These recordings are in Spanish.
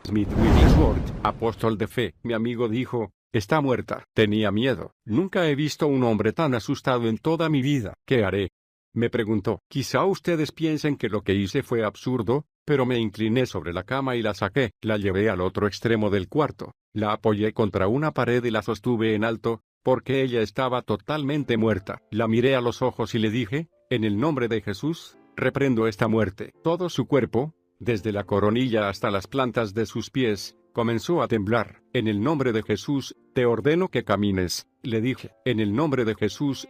Smith Wigglesworth, apóstol de fe, mi amigo dijo, está muerta. Tenía miedo. Nunca he visto un hombre tan asustado en toda mi vida. ¿Qué haré? Me preguntó. Quizá ustedes piensen que lo que hice fue absurdo, pero me incliné sobre la cama y la saqué. La llevé al otro extremo del cuarto. La apoyé contra una pared y la sostuve en alto, porque ella estaba totalmente muerta. La miré a los ojos y le dije, en el nombre de Jesús, reprendo esta muerte. Todo su cuerpo, desde la coronilla hasta las plantas de sus pies, comenzó a temblar. En el nombre de Jesús, te ordeno que camines, le dije. En el nombre de Jesús,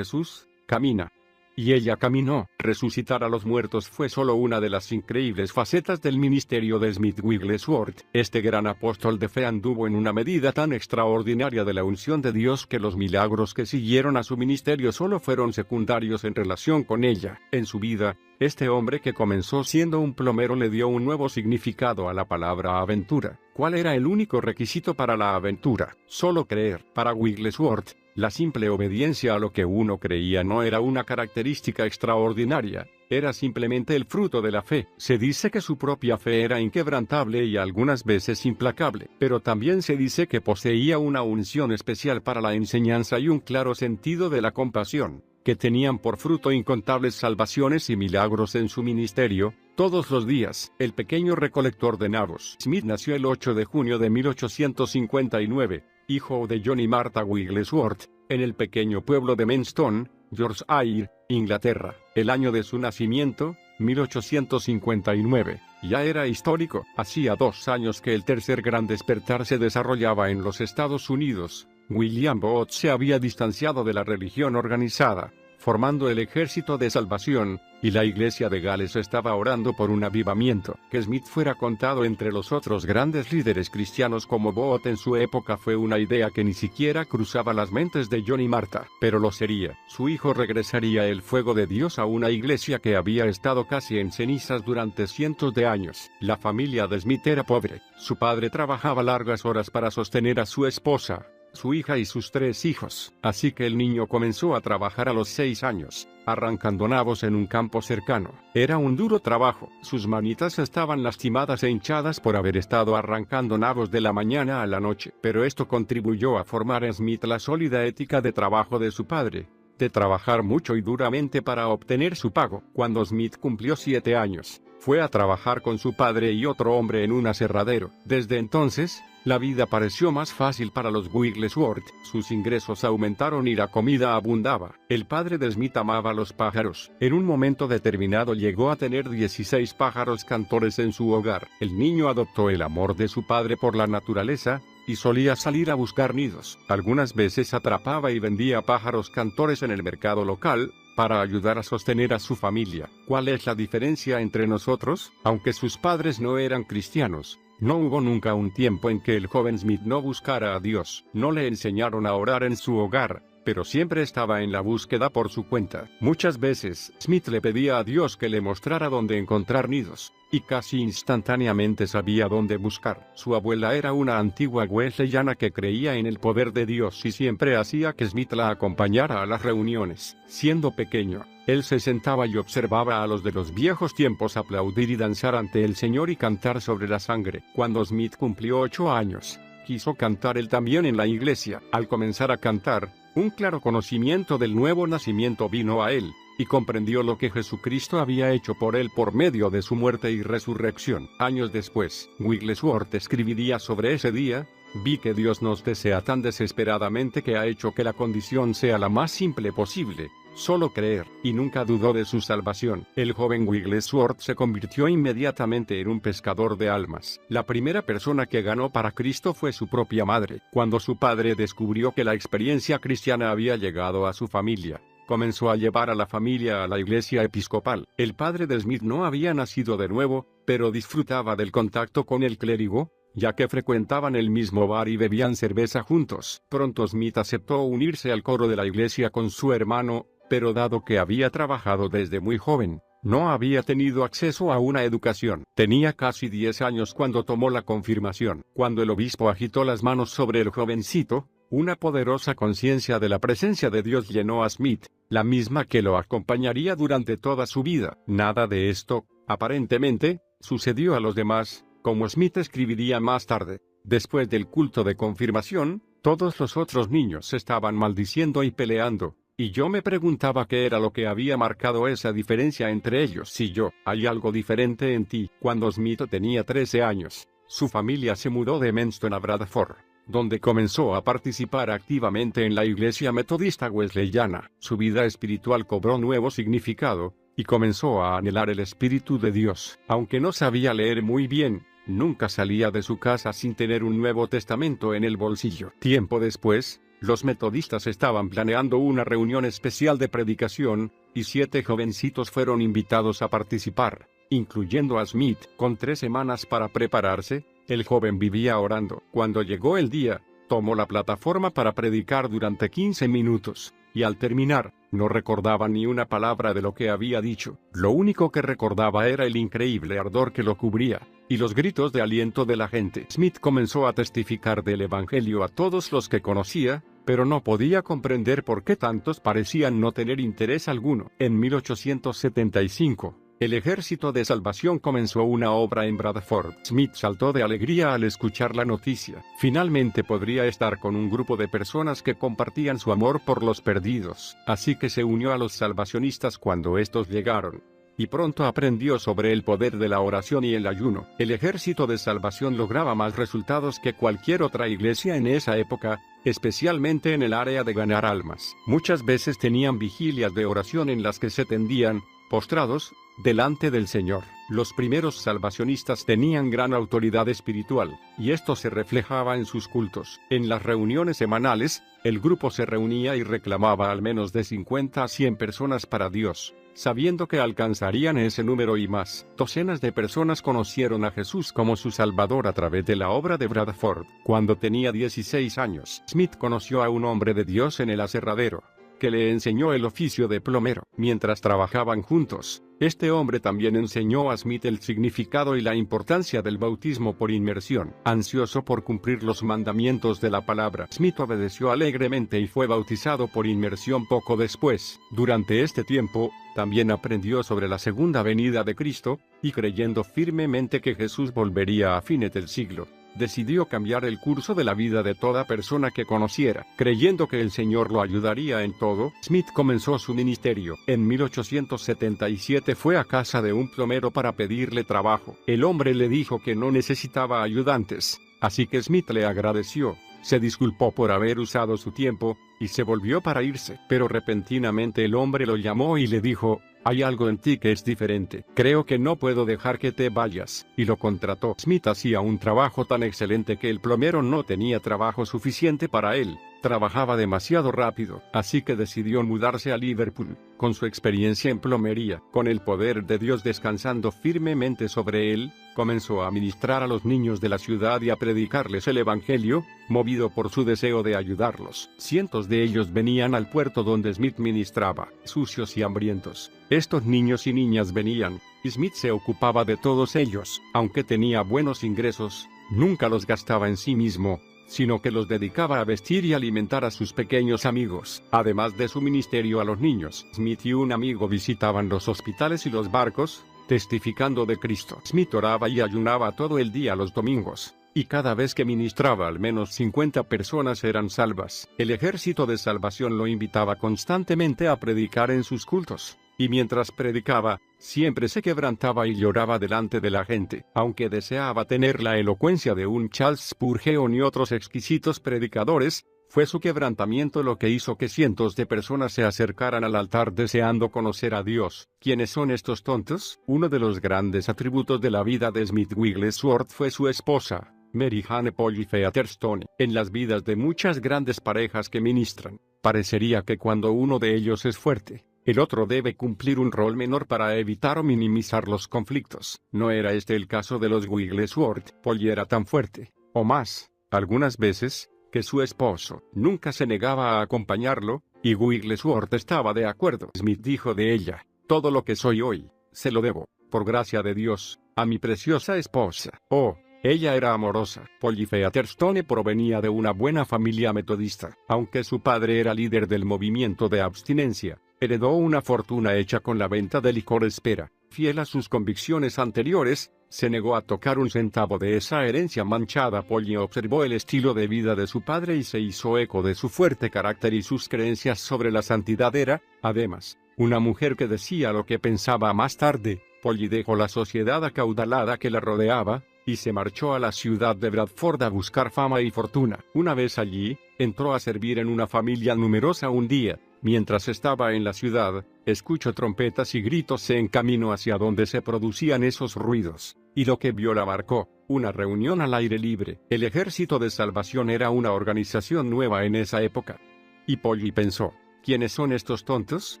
camina. Y ella caminó. Resucitar a los muertos fue solo una de las increíbles facetas del ministerio de Smith Wigglesworth. Este gran apóstol de fe anduvo en una medida tan extraordinaria de la unción de Dios que los milagros que siguieron a su ministerio solo fueron secundarios en relación con ella. En su vida, este hombre que comenzó siendo un plomero le dio un nuevo significado a la palabra aventura. ¿Cuál era el único requisito para la aventura? Solo creer. Para Wigglesworth, la simple obediencia a lo que uno creía no era una característica extraordinaria, era simplemente el fruto de la fe. Se dice que su propia fe era inquebrantable y algunas veces implacable, pero también se dice que poseía una unción especial para la enseñanza y un claro sentido de la compasión, que tenían por fruto incontables salvaciones y milagros en su ministerio, todos los días. El pequeño recolector de nabos. Smith nació el 8 de junio de 1859. Hijo de John y Martha Wigglesworth, en el pequeño pueblo de Maidstone, Yorkshire, Inglaterra. El año de su nacimiento, 1859, ya era histórico. Hacía 2 años que el tercer gran despertar se desarrollaba en los Estados Unidos. William Booth se había distanciado de la religión organizada, formando el Ejército de Salvación, y la Iglesia de Gales estaba orando por un avivamiento. Que Smith fuera contado entre los otros grandes líderes cristianos como Booth en su época fue una idea que ni siquiera cruzaba las mentes de John y Martha, pero lo sería. Su hijo regresaría el fuego de Dios a una iglesia que había estado casi en cenizas durante cientos de años. La familia de Smith era pobre. Su padre trabajaba largas horas para sostener a su esposa, su hija y sus 3 hijos. Así que el niño comenzó a trabajar a los 6 años, arrancando nabos en un campo cercano. Era un duro trabajo. Sus manitas estaban lastimadas e hinchadas por haber estado arrancando nabos de la mañana a la noche. Pero esto contribuyó a formar en Smith la sólida ética de trabajo de su padre, de trabajar mucho y duramente para obtener su pago. Cuando Smith cumplió 7 años, fue a trabajar con su padre y otro hombre en un aserradero. Desde entonces, la vida pareció más fácil para los Wigglesworth. Sus ingresos aumentaron y la comida abundaba. El padre de Smith amaba a los pájaros. En un momento determinado llegó a tener 16 pájaros cantores en su hogar. El niño adoptó el amor de su padre por la naturaleza, y solía salir a buscar nidos. Algunas veces atrapaba y vendía pájaros cantores en el mercado local, para ayudar a sostener a su familia. ¿Cuál es la diferencia entre nosotros? Aunque sus padres no eran cristianos, no hubo nunca un tiempo en que el joven Smith no buscara a Dios. No le enseñaron a orar en su hogar, pero siempre estaba en la búsqueda por su cuenta. Muchas veces, Smith le pedía a Dios que le mostrara dónde encontrar nidos, y casi instantáneamente sabía dónde buscar. Su abuela era una antigua wesleyana que creía en el poder de Dios y siempre hacía que Smith la acompañara a las reuniones. Siendo pequeño, él se sentaba y observaba a los de los viejos tiempos aplaudir y danzar ante el Señor y cantar sobre la sangre. Cuando Smith cumplió 8 años, quiso cantar él también en la iglesia. Al comenzar a cantar, un claro conocimiento del nuevo nacimiento vino a él, y comprendió lo que Jesucristo había hecho por él por medio de su muerte y resurrección. Años después, Wigglesworth escribiría sobre ese día: vi que Dios nos desea tan desesperadamente que ha hecho que la condición sea la más simple posible, solo creer, y nunca dudó de su salvación. El joven Wigglesworth se convirtió inmediatamente en un pescador de almas. La primera persona que ganó para Cristo fue su propia madre. Cuando su padre descubrió que la experiencia cristiana había llegado a su familia, comenzó a llevar a la familia a la iglesia episcopal. El padre de Smith no había nacido de nuevo, pero disfrutaba del contacto con el clérigo, ya que frecuentaban el mismo bar y bebían cerveza juntos. Pronto Smith aceptó unirse al coro de la iglesia con su hermano, pero dado que había trabajado desde muy joven, no había tenido acceso a una educación. Tenía casi 10 años cuando tomó la confirmación. Cuando el obispo agitó las manos sobre el jovencito, una poderosa conciencia de la presencia de Dios llenó a Smith, la misma que lo acompañaría durante toda su vida. Nada de esto, aparentemente, sucedió a los demás, Como Smith escribiría más tarde, después del culto de confirmación, todos los otros niños estaban maldiciendo y peleando, y yo me preguntaba qué era lo que había marcado esa diferencia entre ellos y yo. Hay algo diferente en ti. Cuando Smith tenía 13 años, su familia se mudó de Menston a Bradford, donde comenzó a participar activamente en la iglesia metodista wesleyana. Su vida espiritual cobró nuevo significado, y comenzó a anhelar el Espíritu de Dios. Aunque no sabía leer muy bien, nunca salía de su casa sin tener un Nuevo Testamento en el bolsillo. Tiempo después, los metodistas estaban planeando una reunión especial de predicación, y 7 jovencitos fueron invitados a participar, incluyendo a Smith. Con 3 semanas para prepararse, el joven vivía orando. Cuando llegó el día, tomó la plataforma para predicar durante 15 minutos, y al terminar, no recordaba ni una palabra de lo que había dicho. Lo único que recordaba era el increíble ardor que lo cubría, y los gritos de aliento de la gente. Smith comenzó a testificar del Evangelio a todos los que conocía, pero no podía comprender por qué tantos parecían no tener interés alguno. En 1875, el Ejército de Salvación comenzó una obra en Bradford. Smith saltó de alegría al escuchar la noticia. Finalmente podría estar con un grupo de personas que compartían su amor por los perdidos. Así que se unió a los salvacionistas cuando estos llegaron, y pronto aprendió sobre el poder de la oración y el ayuno. El Ejército de Salvación lograba más resultados que cualquier otra iglesia en esa época, especialmente en el área de ganar almas. Muchas veces tenían vigilias de oración en las que se tendían, postrados, delante del Señor. Los primeros salvacionistas tenían gran autoridad espiritual, y esto se reflejaba en sus cultos. En las reuniones semanales, el grupo se reunía y reclamaba al menos de 50 a 100 personas para Dios, sabiendo que alcanzarían ese número y más. Docenas de personas conocieron a Jesús como su Salvador a través de la obra de Bradford. Cuando tenía 16 años, Smith conoció a un hombre de Dios en el aserradero, que le enseñó el oficio de plomero. Mientras trabajaban juntos, este hombre también enseñó a Smith el significado y la importancia del bautismo por inmersión. Ansioso por cumplir los mandamientos de la palabra, Smith obedeció alegremente y fue bautizado por inmersión poco después. Durante este tiempo, también aprendió sobre la segunda venida de Cristo, y creyendo firmemente que Jesús volvería a fines del siglo, decidió cambiar el curso de la vida de toda persona que conociera. Creyendo que el Señor lo ayudaría en todo, Smith comenzó su ministerio. En 1877 fue a casa de un plomero para pedirle trabajo. El hombre le dijo que no necesitaba ayudantes, así que Smith le agradeció, se disculpó por haber usado su tiempo, y se volvió para irse. Pero repentinamente el hombre lo llamó y le dijo: «Hay algo en ti que es diferente. Creo que no puedo dejar que te vayas». Y lo contrató. Smith hacía un trabajo tan excelente que el plomero no tenía trabajo suficiente para él. Trabajaba demasiado rápido, así que decidió mudarse a Liverpool. Con su experiencia en plomería, con el poder de Dios descansando firmemente sobre él, comenzó a ministrar a los niños de la ciudad y a predicarles el Evangelio, movido por su deseo de ayudarlos. Cientos de ellos venían al puerto donde Smith ministraba, sucios y hambrientos. Estos niños y niñas venían, y Smith se ocupaba de todos ellos. Aunque tenía buenos ingresos, nunca los gastaba en sí mismo, sino que los dedicaba a vestir y alimentar a sus pequeños amigos. Además de su ministerio a los niños, Smith y un amigo visitaban los hospitales y los barcos, testificando de Cristo. Smith oraba y ayunaba todo el día los domingos, y cada vez que ministraba al menos 50 personas eran salvas. El Ejército de Salvación lo invitaba constantemente a predicar en sus cultos, y mientras predicaba, siempre se quebrantaba y lloraba delante de la gente. Aunque deseaba tener la elocuencia de un Charles Spurgeon y otros exquisitos predicadores, fue su quebrantamiento lo que hizo que cientos de personas se acercaran al altar deseando conocer a Dios. ¿Quiénes son estos tontos? Uno de los grandes atributos de la vida de Smith Wigglesworth fue su esposa, Mary Jane Polly Featherstone. En las vidas de muchas grandes parejas que ministran, parecería que cuando uno de ellos es fuerte, el otro debe cumplir un rol menor para evitar o minimizar los conflictos. No era este el caso de los Wigglesworth. Polly era tan fuerte, o más, algunas veces, que su esposo nunca se negaba a acompañarlo, y Wigglesworth estaba de acuerdo. Smith dijo de ella: «Todo lo que soy hoy, se lo debo, por gracia de Dios, a mi preciosa esposa». Oh, ella era amorosa. Polly Featherstone provenía de una buena familia metodista. Aunque su padre era líder del movimiento de abstinencia, heredó una fortuna hecha con la venta de licor espera. fiel a sus convicciones anteriores, se negó a tocar un centavo de esa herencia manchada. Polly observó el estilo de vida de su padre y se hizo eco de su fuerte carácter y sus creencias sobre la santidad. Era, además, una mujer que decía lo que pensaba. Más tarde, Polly dejó la sociedad acaudalada que la rodeaba, y se marchó a la ciudad de Bradford a buscar fama y fortuna. Una vez allí, entró a servir en una familia numerosa. Un día, mientras estaba en la ciudad, escuchó trompetas y gritos en camino hacia donde se producían esos ruidos, y lo que vio la marcó: una reunión al aire libre. El Ejército de Salvación era una organización nueva en esa época. Y Polly pensó: ¿quiénes son estos tontos?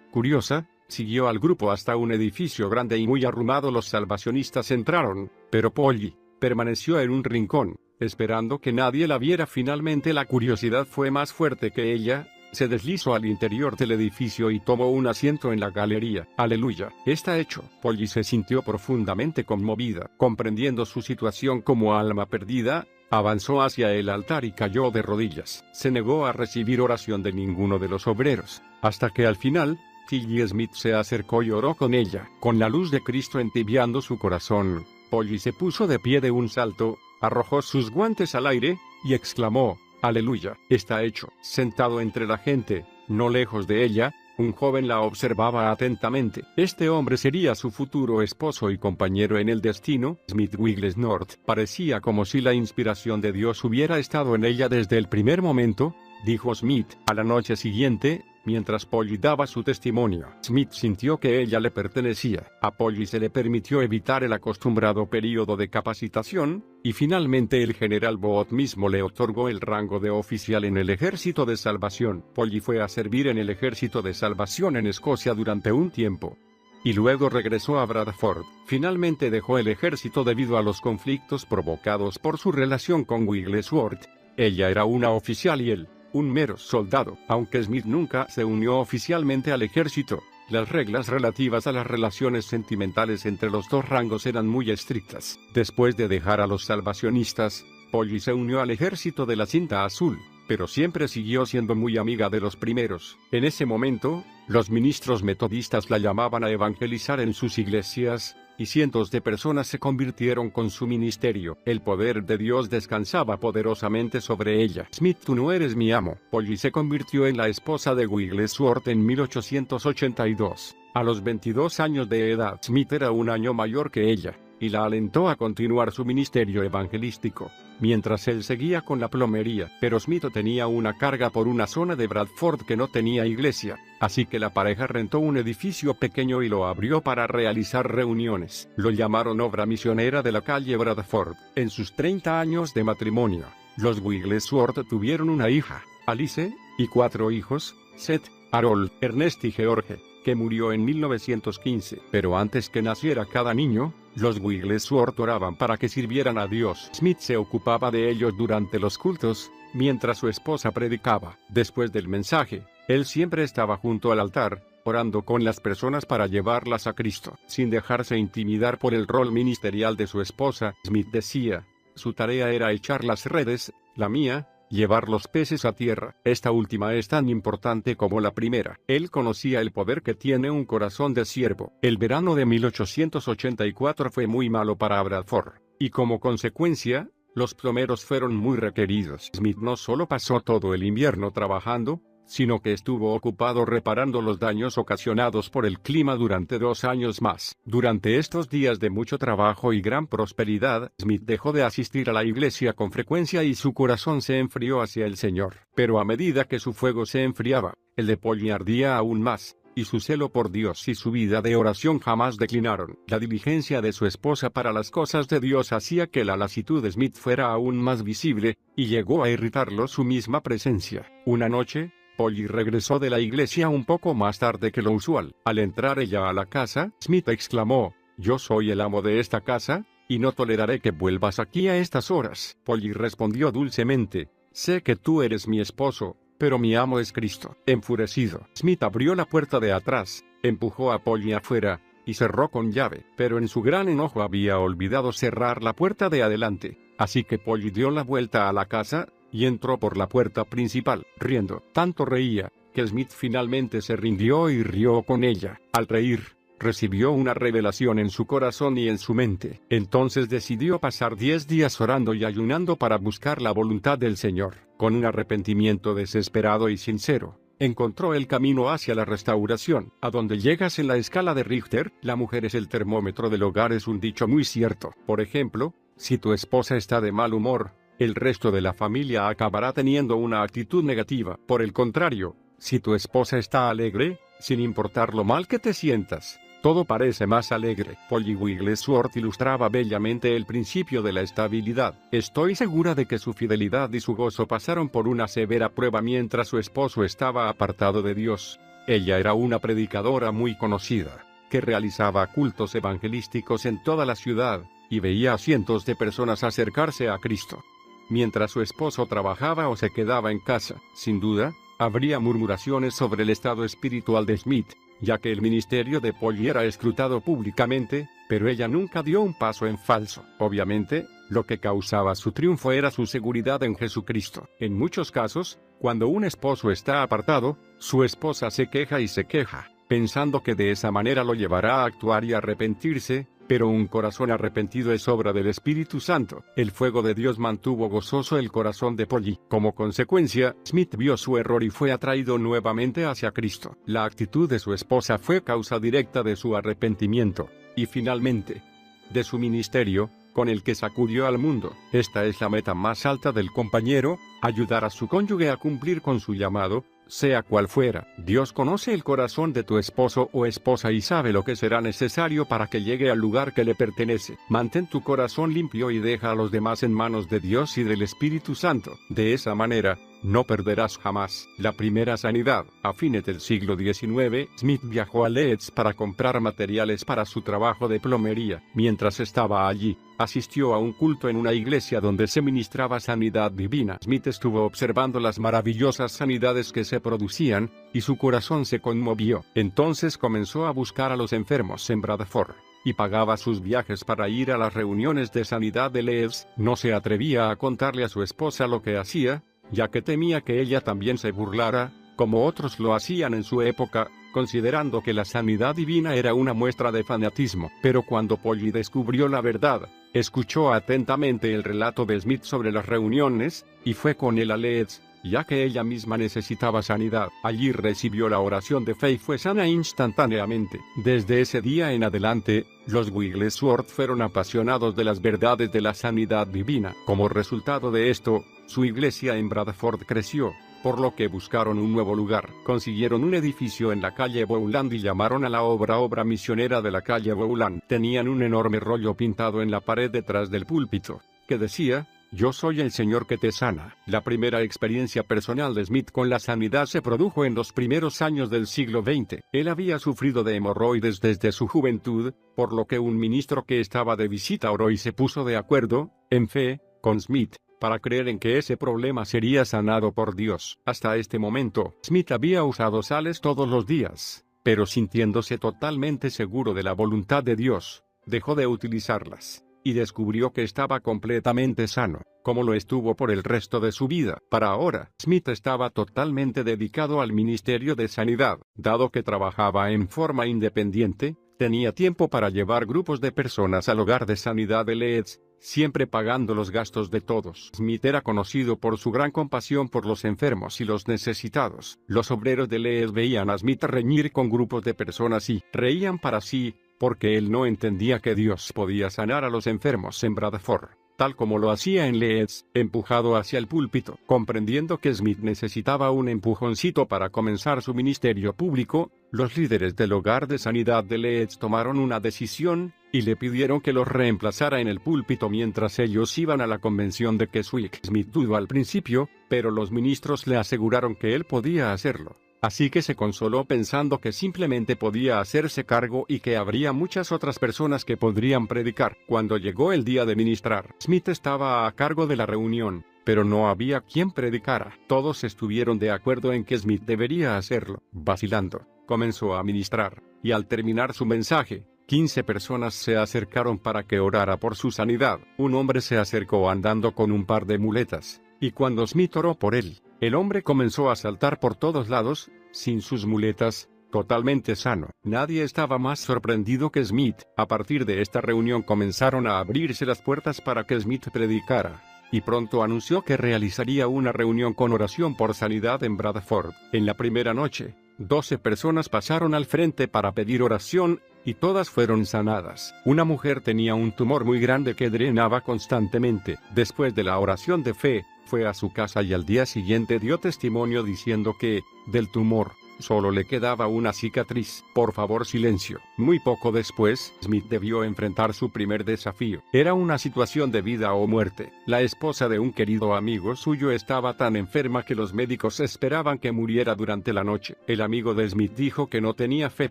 Curiosa, siguió al grupo hasta un edificio grande y muy arrumado. Los salvacionistas entraron, pero Polly permaneció en un rincón, esperando que nadie la viera. Finalmente la curiosidad fue más fuerte que ella. Se deslizó al interior del edificio y tomó un asiento en la galería. Aleluya. Está hecho. Polly se sintió profundamente conmovida. Comprendiendo su situación como alma perdida, avanzó hacia el altar y cayó de rodillas. Se negó a recibir oración de ninguno de los obreros, hasta que al final, Tilly Smith se acercó y oró con ella. Con la luz de Cristo entibiando su corazón, Polly se puso de pie de un salto, arrojó sus guantes al aire, y exclamó: ¡Aleluya! Está hecho. Sentado entre la gente, no lejos de ella, un joven la observaba atentamente. Este hombre sería su futuro esposo y compañero en el destino. Smith Wiggles North. Parecía como si la inspiración de Dios hubiera estado en ella desde el primer momento, dijo Smith. A la noche siguiente, mientras Polly daba su testimonio, Smith sintió que ella le pertenecía. A Polly se le permitió evitar el acostumbrado período de capacitación, y finalmente el general Booth mismo le otorgó el rango de oficial en el Ejército de Salvación. Polly fue a servir en el Ejército de Salvación en Escocia durante un tiempo, y luego regresó a Bradford. Finalmente dejó el ejército debido a los conflictos provocados por su relación con Wigglesworth. Ella era una oficial y él, un mero soldado. Aunque Smith nunca se unió oficialmente al ejército, las reglas relativas a las relaciones sentimentales entre los dos rangos eran muy estrictas. Después de dejar a los salvacionistas, Polly se unió al ejército de la cinta azul, pero siempre siguió siendo muy amiga de los primeros. En ese momento, los ministros metodistas la llamaban a evangelizar en sus iglesias, y cientos de personas se convirtieron con su ministerio. El poder de Dios descansaba poderosamente sobre ella. Smith, tú no eres mi amo. Polly se convirtió en la esposa de Wigglesworth en 1882. A los 22 años de edad, Smith era un año mayor que ella, y la alentó a continuar su ministerio evangelístico, mientras él seguía con la plomería. Pero Smith tenía una carga por una zona de Bradford que no tenía iglesia, así que la pareja rentó un edificio pequeño y lo abrió para realizar reuniones. Lo llamaron Obra Misionera de la calle Bradford. En sus 30 años de matrimonio, los Wigglesworth tuvieron una hija, Alice, y 4 hijos, Seth, Harold, Ernest y George, que murió en 1915. Pero antes que naciera cada niño, los Wigglesworth oraban para que sirvieran a Dios. Smith se ocupaba de ellos durante los cultos, mientras su esposa predicaba. Después del mensaje, él siempre estaba junto al altar, orando con las personas para llevarlas a Cristo. Sin dejarse intimidar por el rol ministerial de su esposa, Smith decía: su tarea era echar las redes, la mía, llevar los peces a tierra. Esta última es tan importante como la primera. Él conocía el poder que tiene un corazón de siervo. El verano de 1884 fue muy malo para Bradford, y como consecuencia, los plomeros fueron muy requeridos. Smith no solo pasó todo el invierno trabajando, sino que estuvo ocupado reparando los daños ocasionados por el clima durante 2 años más. Durante estos días de mucho trabajo y gran prosperidad, Smith dejó de asistir a la iglesia con frecuencia y su corazón se enfrió hacia el Señor. Pero a medida que su fuego se enfriaba, el de Polly ardía aún más, y su celo por Dios y su vida de oración jamás declinaron. La diligencia de su esposa para las cosas de Dios hacía que la lasitud de Smith fuera aún más visible, y llegó a irritarlo su misma presencia. Una noche, Polly regresó de la iglesia un poco más tarde que lo usual. Al entrar ella a la casa, Smith exclamó: «Yo soy el amo de esta casa, y no toleraré que vuelvas aquí a estas horas». Polly respondió dulcemente: «Sé que tú eres mi esposo, pero mi amo es Cristo». Enfurecido, Smith abrió la puerta de atrás, empujó a Polly afuera, y cerró con llave. Pero en su gran enojo había olvidado cerrar la puerta de adelante, así que Polly dio la vuelta a la casa, y entró por la puerta principal, riendo. Tanto reía, que Smith finalmente se rindió y rió con ella. Al reír, recibió una revelación en su corazón y en su mente. Entonces decidió pasar 10 días orando y ayunando para buscar la voluntad del Señor. Con un arrepentimiento desesperado y sincero, encontró el camino hacia la restauración. A donde llegas en la escala de Richter, la mujer es el termómetro del hogar, es un dicho muy cierto. Por ejemplo, si tu esposa está de mal humor, el resto de la familia acabará teniendo una actitud negativa. Por el contrario, si tu esposa está alegre, sin importar lo mal que te sientas, todo parece más alegre. Polly Wigglesworth ilustraba bellamente el principio de la estabilidad. Estoy segura de que su fidelidad y su gozo pasaron por una severa prueba mientras su esposo estaba apartado de Dios. Ella era una predicadora muy conocida, que realizaba cultos evangelísticos en toda la ciudad, y veía a cientos de personas acercarse a Cristo. Mientras su esposo trabajaba o se quedaba en casa, sin duda, habría murmuraciones sobre el estado espiritual de Smith, ya que el ministerio de Polly era escrutado públicamente, pero ella nunca dio un paso en falso. Obviamente, lo que causaba su triunfo era su seguridad en Jesucristo. En muchos casos, cuando un esposo está apartado, su esposa se queja y se queja, pensando que de esa manera lo llevará a actuar y arrepentirse, pero un corazón arrepentido es obra del Espíritu Santo. El fuego de Dios mantuvo gozoso el corazón de Polly. Como consecuencia, Smith vio su error y fue atraído nuevamente hacia Cristo. La actitud de su esposa fue causa directa de su arrepentimiento, y finalmente, de su ministerio, con el que sacudió al mundo. Esta es la meta más alta del compañero: ayudar a su cónyuge a cumplir con su llamado, sea cual fuera. Dios conoce el corazón de tu esposo o esposa y sabe lo que será necesario para que llegue al lugar que le pertenece. Mantén tu corazón limpio y deja a los demás en manos de Dios y del Espíritu Santo. De esa manera, no perderás jamás. La primera sanidad. A fines del siglo XIX, Smith viajó a Leeds para comprar materiales para su trabajo de plomería. Mientras estaba allí, asistió a un culto en una iglesia donde se ministraba sanidad divina. Smith estuvo observando las maravillosas sanidades que se producían, y su corazón se conmovió. Entonces comenzó a buscar a los enfermos en Bradford, y pagaba sus viajes para ir a las reuniones de sanidad de Leeds. No se atrevía a contarle a su esposa lo que hacía, ya que temía que ella también se burlara, como otros lo hacían en su época, considerando que la sanidad divina era una muestra de fanatismo. Pero cuando Polly descubrió la verdad, escuchó atentamente el relato de Smith sobre las reuniones, y fue con él a Leeds, ya que ella misma necesitaba sanidad. Allí recibió la oración de fe y fue sana instantáneamente. Desde ese día en adelante, los Wigglesworth fueron apasionados de las verdades de la sanidad divina. Como resultado de esto, su iglesia en Bradford creció, por lo que buscaron un nuevo lugar. Consiguieron un edificio en la calle Bowland y llamaron a la obra misionera de la calle Bowland. Tenían un enorme rollo pintado en la pared detrás del púlpito, que decía: «Yo soy el Señor que te sana». La primera experiencia personal de Smith con la sanidad se produjo en los primeros años del siglo XX. Él había sufrido de hemorroides desde su juventud, por lo que un ministro que estaba de visita oró y se puso de acuerdo, en fe, con Smith, para creer en que ese problema sería sanado por Dios. Hasta este momento, Smith había usado sales todos los días, pero sintiéndose totalmente seguro de la voluntad de Dios, dejó de utilizarlas, y descubrió que estaba completamente sano, como lo estuvo por el resto de su vida. Para ahora, Smith estaba totalmente dedicado al ministerio de sanidad. Dado que trabajaba en forma independiente, tenía tiempo para llevar grupos de personas al hogar de sanidad de Leeds, siempre pagando los gastos de todos. Smith era conocido por su gran compasión por los enfermos y los necesitados. Los obreros de Leeds veían a Smith reñir con grupos de personas y reían para sí, porque él no entendía que Dios podía sanar a los enfermos en Bradford, tal como lo hacía en Leeds. Empujado hacia el púlpito, comprendiendo que Smith necesitaba un empujoncito para comenzar su ministerio público, los líderes del hogar de sanidad de Leeds tomaron una decisión, y le pidieron que los reemplazara en el púlpito mientras ellos iban a la convención de Keswick. Smith dudó al principio, pero los ministros le aseguraron que él podía hacerlo. Así que se consoló pensando que simplemente podía hacerse cargo y que habría muchas otras personas que podrían predicar. Cuando llegó el día de ministrar, Smith estaba a cargo de la reunión, pero no había quien predicara. Todos estuvieron de acuerdo en que Smith debería hacerlo. Vacilando, comenzó a ministrar, y al terminar su mensaje, 15 personas se acercaron para que orara por su sanidad. Un hombre se acercó andando con un par de muletas, y cuando Smith oró por él, el hombre comenzó a saltar por todos lados, sin sus muletas, totalmente sano. Nadie estaba más sorprendido que Smith. A partir de esta reunión comenzaron a abrirse las puertas para que Smith predicara. Y pronto anunció que realizaría una reunión con oración por sanidad en Bradford. En la primera noche, 12 personas pasaron al frente para pedir oración, y todas fueron sanadas. Una mujer tenía un tumor muy grande que drenaba constantemente. Después de la oración de fe, fue a su casa y al día siguiente dio testimonio diciendo que, del tumor, solo le quedaba una cicatriz. Por favor, silencio. Muy poco después, Smith debió enfrentar su primer desafío. Era una situación de vida o muerte. La esposa de un querido amigo suyo estaba tan enferma que los médicos esperaban que muriera durante la noche. El amigo de Smith dijo que no tenía fe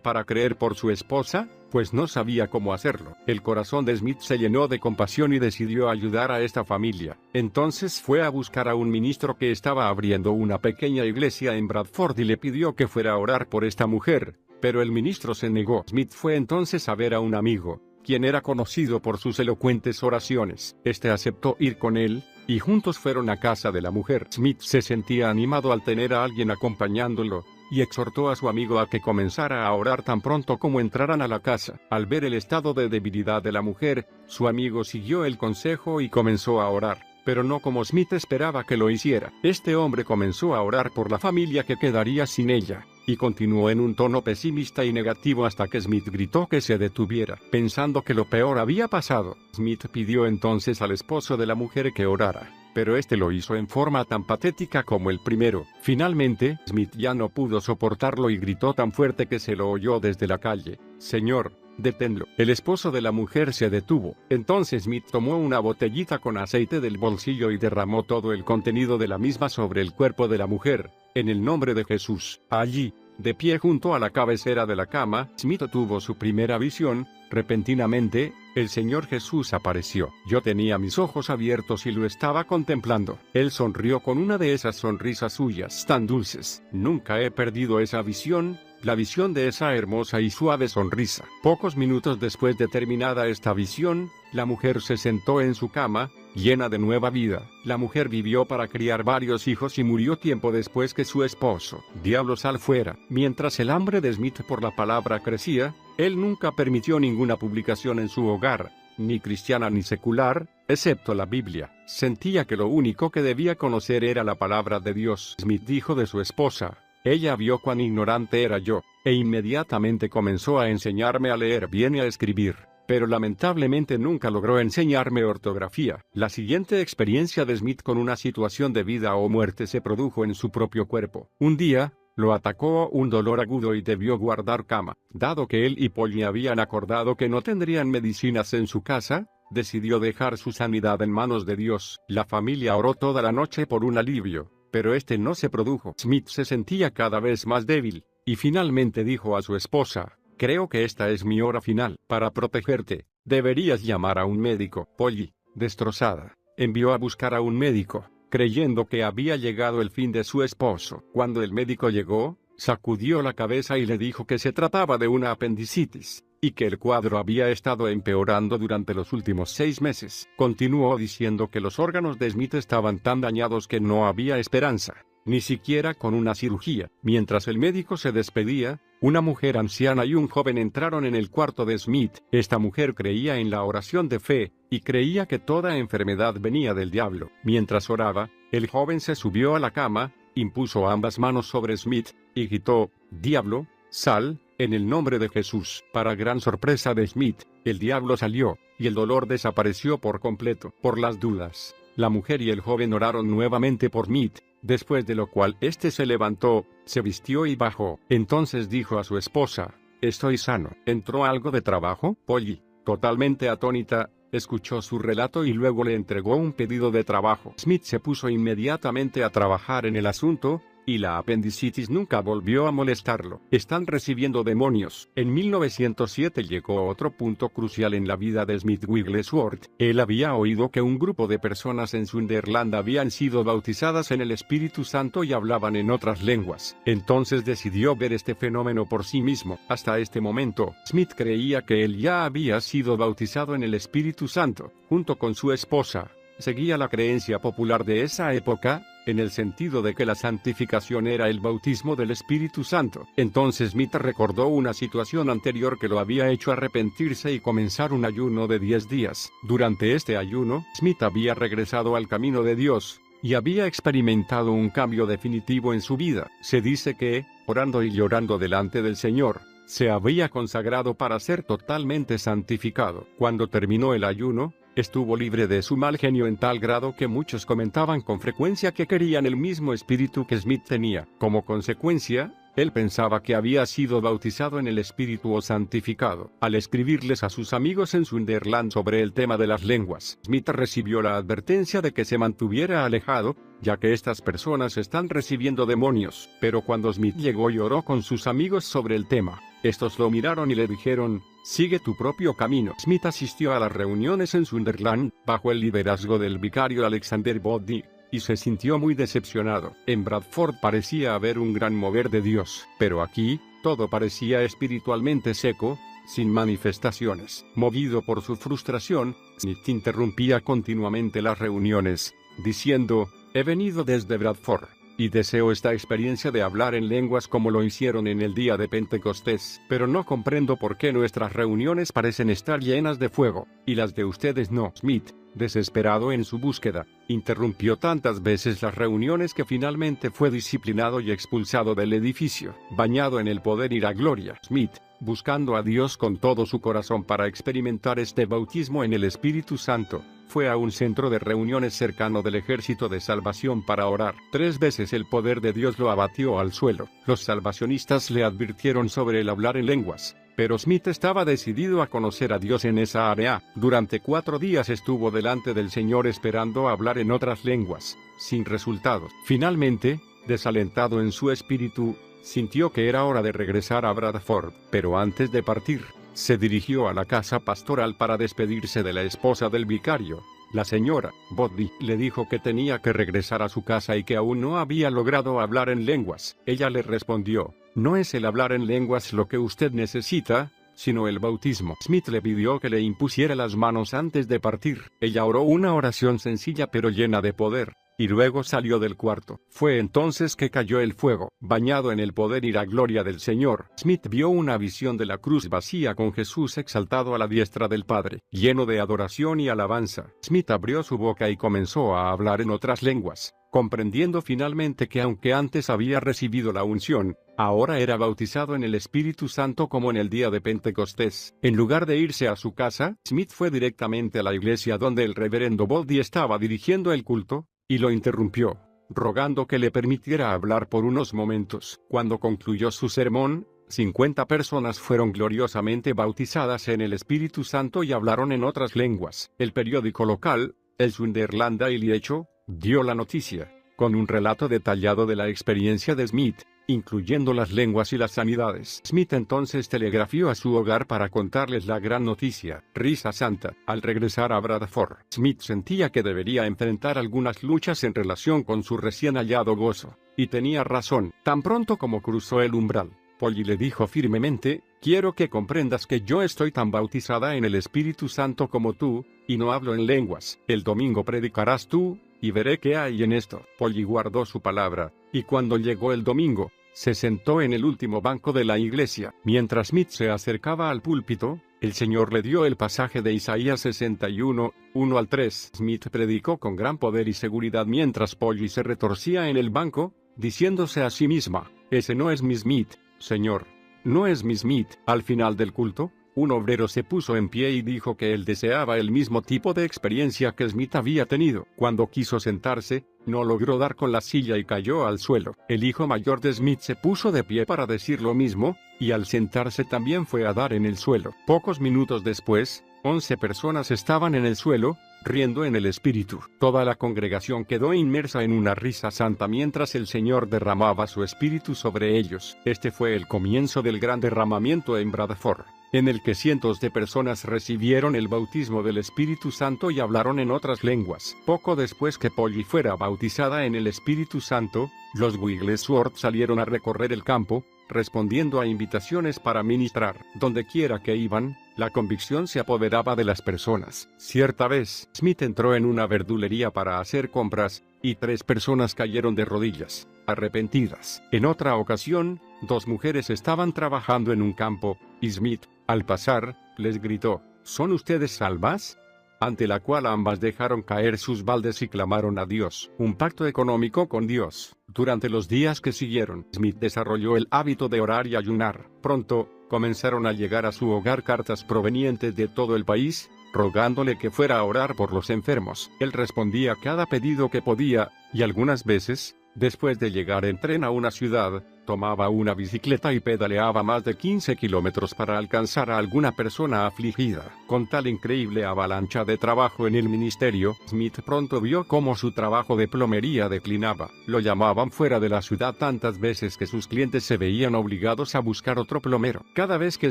para creer por su esposa, pues no sabía cómo hacerlo. El corazón de Smith se llenó de compasión y decidió ayudar a esta familia. Entonces fue a buscar a un ministro que estaba abriendo una pequeña iglesia en Bradford y le pidió que fuera a orar por esta mujer, pero el ministro se negó. Smith fue entonces a ver a un amigo, quien era conocido por sus elocuentes oraciones. Este aceptó ir con él, y juntos fueron a casa de la mujer. Smith se sentía animado al tener a alguien acompañándolo, y exhortó a su amigo a que comenzara a orar tan pronto como entraran a la casa. Al ver el estado de debilidad de la mujer, su amigo siguió el consejo y comenzó a orar, pero no como Smith esperaba que lo hiciera. Este hombre comenzó a orar por la familia que quedaría sin ella, y continuó en un tono pesimista y negativo hasta que Smith gritó que se detuviera, pensando que lo peor había pasado. Smith pidió entonces al esposo de la mujer que orara, pero este lo hizo en forma tan patética como el primero. Finalmente, Smith ya no pudo soportarlo y gritó tan fuerte que se lo oyó desde la calle: «Señor, deténlo». El esposo de la mujer se detuvo. Entonces Smith tomó una botellita con aceite del bolsillo y derramó todo el contenido de la misma sobre el cuerpo de la mujer, en el nombre de Jesús. Allí, de pie junto a la cabecera de la cama, Smith tuvo su primera visión. Repentinamente, el Señor Jesús apareció. Yo tenía mis ojos abiertos y lo estaba contemplando. Él sonrió con una de esas sonrisas suyas tan dulces. Nunca he perdido esa visión, la visión de esa hermosa y suave sonrisa. Pocos minutos después de terminada esta visión, la mujer se sentó en su cama, llena de nueva vida. La mujer vivió para criar varios hijos y murió tiempo después que su esposo. Diablo, sal fuera. Mientras el hambre de Smith por la palabra crecía, él nunca permitió ninguna publicación en su hogar, ni cristiana ni secular, excepto la Biblia. Sentía que lo único que debía conocer era la palabra de Dios. Smith dijo de su esposa: «Ella vio cuán ignorante era yo, e inmediatamente comenzó a enseñarme a leer bien y a escribir, pero lamentablemente nunca logró enseñarme ortografía». La siguiente experiencia de Smith con una situación de vida o muerte se produjo en su propio cuerpo. Un día, lo atacó un dolor agudo y debió guardar cama. Dado que él y Polly habían acordado que no tendrían medicinas en su casa, decidió dejar su sanidad en manos de Dios. La familia oró toda la noche por un alivio, pero este no se produjo. Smith se sentía cada vez más débil, y finalmente dijo a su esposa: «Creo que esta es mi hora final. Para protegerte, deberías llamar a un médico». Polly, destrozada, envió a buscar a un médico, creyendo que había llegado el fin de su esposo. Cuando el médico llegó, sacudió la cabeza y le dijo que se trataba de una apendicitis, y que el cuadro había estado empeorando durante los últimos 6 meses. Continuó diciendo que los órganos de Smith estaban tan dañados que no había esperanza, ni siquiera con una cirugía. Mientras el médico se despedía, una mujer anciana y un joven entraron en el cuarto de Smith. Esta mujer creía en la oración de fe, y creía que toda enfermedad venía del diablo. Mientras oraba, el joven se subió a la cama, impuso ambas manos sobre Smith, y gritó: «Diablo, sal, en el nombre de Jesús». Para gran sorpresa de Smith, el diablo salió, y el dolor desapareció por completo. Por las dudas, la mujer y el joven oraron nuevamente por Smith, después de lo cual éste se levantó, se vistió y bajó. Entonces dijo a su esposa: «Estoy sano». ¿Entró algo de trabajo? Polly, totalmente atónita, escuchó su relato y luego le entregó un pedido de trabajo. Smith se puso inmediatamente a trabajar en el asunto, y la apendicitis nunca volvió a molestarlo. Están recibiendo demonios. En 1907 llegó otro punto crucial en la vida de Smith Wigglesworth. Él había oído que un grupo de personas en Sunderland habían sido bautizadas en el Espíritu Santo y hablaban en otras lenguas. Entonces decidió ver este fenómeno por sí mismo. Hasta este momento, Smith creía que él ya había sido bautizado en el Espíritu Santo, junto con su esposa. Seguía la creencia popular de esa época, en el sentido de que la santificación era el bautismo del Espíritu Santo. Entonces Smith recordó una situación anterior que lo había hecho arrepentirse y comenzar un ayuno de 10 días. Durante este ayuno, Smith había regresado al camino de Dios, y había experimentado un cambio definitivo en su vida. Se dice que, orando y llorando delante del Señor, se había consagrado para ser totalmente santificado. Cuando terminó el ayuno, estuvo libre de su mal genio en tal grado que muchos comentaban con frecuencia que querían el mismo espíritu que Smith tenía. Como consecuencia, él pensaba que había sido bautizado en el Espíritu o santificado. Al escribirles a sus amigos en Sunderland sobre el tema de las lenguas, Smith recibió la advertencia de que se mantuviera alejado, ya que estas personas están recibiendo demonios. Pero cuando Smith llegó y oró con sus amigos sobre el tema, estos lo miraron y le dijeron: sigue tu propio camino. Smith asistió a las reuniones en Sunderland, bajo el liderazgo del vicario Alexander Boddy, y se sintió muy decepcionado. En Bradford parecía haber un gran mover de Dios, pero aquí, todo parecía espiritualmente seco, sin manifestaciones. Movido por su frustración, Smith interrumpía continuamente las reuniones, diciendo: he venido desde Bradford, y deseo esta experiencia de hablar en lenguas como lo hicieron en el día de Pentecostés, pero no comprendo por qué nuestras reuniones parecen estar llenas de fuego, y las de ustedes no. Smith, desesperado en su búsqueda, interrumpió tantas veces las reuniones que finalmente fue disciplinado y expulsado del edificio. Bañado en el poder y la gloria, Smith, buscando a Dios con todo su corazón para experimentar este bautismo en el Espíritu Santo, fue a un centro de reuniones cercano del Ejército de Salvación para orar. 3 veces el poder de Dios lo abatió al suelo. Los salvacionistas le advirtieron sobre el hablar en lenguas, pero Smith estaba decidido a conocer a Dios en esa área. Durante 4 días estuvo delante del Señor esperando hablar en otras lenguas, sin resultados. Finalmente, desalentado en su espíritu, sintió que era hora de regresar a Bradford, pero antes de partir, se dirigió a la casa pastoral para despedirse de la esposa del vicario. La señora Boddy le dijo que tenía que regresar a su casa y que aún no había logrado hablar en lenguas. Ella le respondió: no es el hablar en lenguas lo que usted necesita, sino el bautismo. Smith le pidió que le impusiera las manos antes de partir. Ella oró una oración sencilla pero llena de poder, y luego salió del cuarto. Fue entonces que cayó el fuego. Bañado en el poder y la gloria del Señor, Smith vio una visión de la cruz vacía con Jesús exaltado a la diestra del Padre. Lleno de adoración y alabanza, Smith abrió su boca y comenzó a hablar en otras lenguas, comprendiendo finalmente que aunque antes había recibido la unción, ahora era bautizado en el Espíritu Santo como en el día de Pentecostés. En lugar de irse a su casa, Smith fue directamente a la iglesia donde el reverendo Boddy estaba dirigiendo el culto, y lo interrumpió, rogando que le permitiera hablar por unos momentos. Cuando concluyó su sermón, 50 personas fueron gloriosamente bautizadas en el Espíritu Santo y hablaron en otras lenguas. El periódico local, el Sunderland Daily Echo, dio la noticia, con un relato detallado de la experiencia de Smith, incluyendo las lenguas y las sanidades. Smith entonces telegrafió a su hogar para contarles la gran noticia. Risa santa. Al regresar a Bradford, Smith sentía que debería enfrentar algunas luchas en relación con su recién hallado gozo. Y tenía razón. Tan pronto como cruzó el umbral, Polly le dijo firmemente: quiero que comprendas que yo estoy tan bautizada en el Espíritu Santo como tú, y no hablo en lenguas. El domingo predicarás tú, y veré qué hay en esto. Polly guardó su palabra, y cuando llegó el domingo, se sentó en el último banco de la iglesia. Mientras Smith se acercaba al púlpito, el Señor le dio el pasaje de Isaías 61, 1 al 3. Smith predicó con gran poder y seguridad mientras Polly se retorcía en el banco, diciéndose a sí misma: ese no es mi Smith, Señor. No es mi Smith. Al final del culto, un obrero se puso en pie y dijo que él deseaba el mismo tipo de experiencia que Smith había tenido. Cuando quiso sentarse, no logró dar con la silla y cayó al suelo. El hijo mayor de Smith se puso de pie para decir lo mismo, y al sentarse también fue a dar en el suelo. Pocos minutos después, 11 personas estaban en el suelo, riendo en el espíritu. Toda la congregación quedó inmersa en una risa santa mientras el Señor derramaba su espíritu sobre ellos. Este fue el comienzo del gran derramamiento en Bradford, en el que cientos de personas recibieron el bautismo del Espíritu Santo y hablaron en otras lenguas. Poco después que Polly fuera bautizada en el Espíritu Santo, los Wigglesworth salieron a recorrer el campo, respondiendo a invitaciones para ministrar. Donde quiera que iban, la convicción se apoderaba de las personas. Cierta vez, Smith entró en una verdulería para hacer compras, y 3 personas cayeron de rodillas, arrepentidas. En otra ocasión, 2 mujeres estaban trabajando en un campo, y Smith, al pasar, les gritó: ¿Son ustedes salvas? Ante la cual ambas dejaron caer sus baldes y clamaron a Dios. Un pacto económico con Dios. Durante los días que siguieron, Smith desarrolló el hábito de orar y ayunar. Pronto, comenzaron a llegar a su hogar cartas provenientes de todo el país, rogándole que fuera a orar por los enfermos. Él respondía a cada pedido que podía, y algunas veces, después de llegar en tren a una ciudad, tomaba una bicicleta y pedaleaba más de 15 kilómetros para alcanzar a alguna persona afligida. Con tal increíble avalancha de trabajo en el ministerio, Smith pronto vio cómo su trabajo de plomería declinaba. Lo llamaban fuera de la ciudad tantas veces que sus clientes se veían obligados a buscar otro plomero. Cada vez que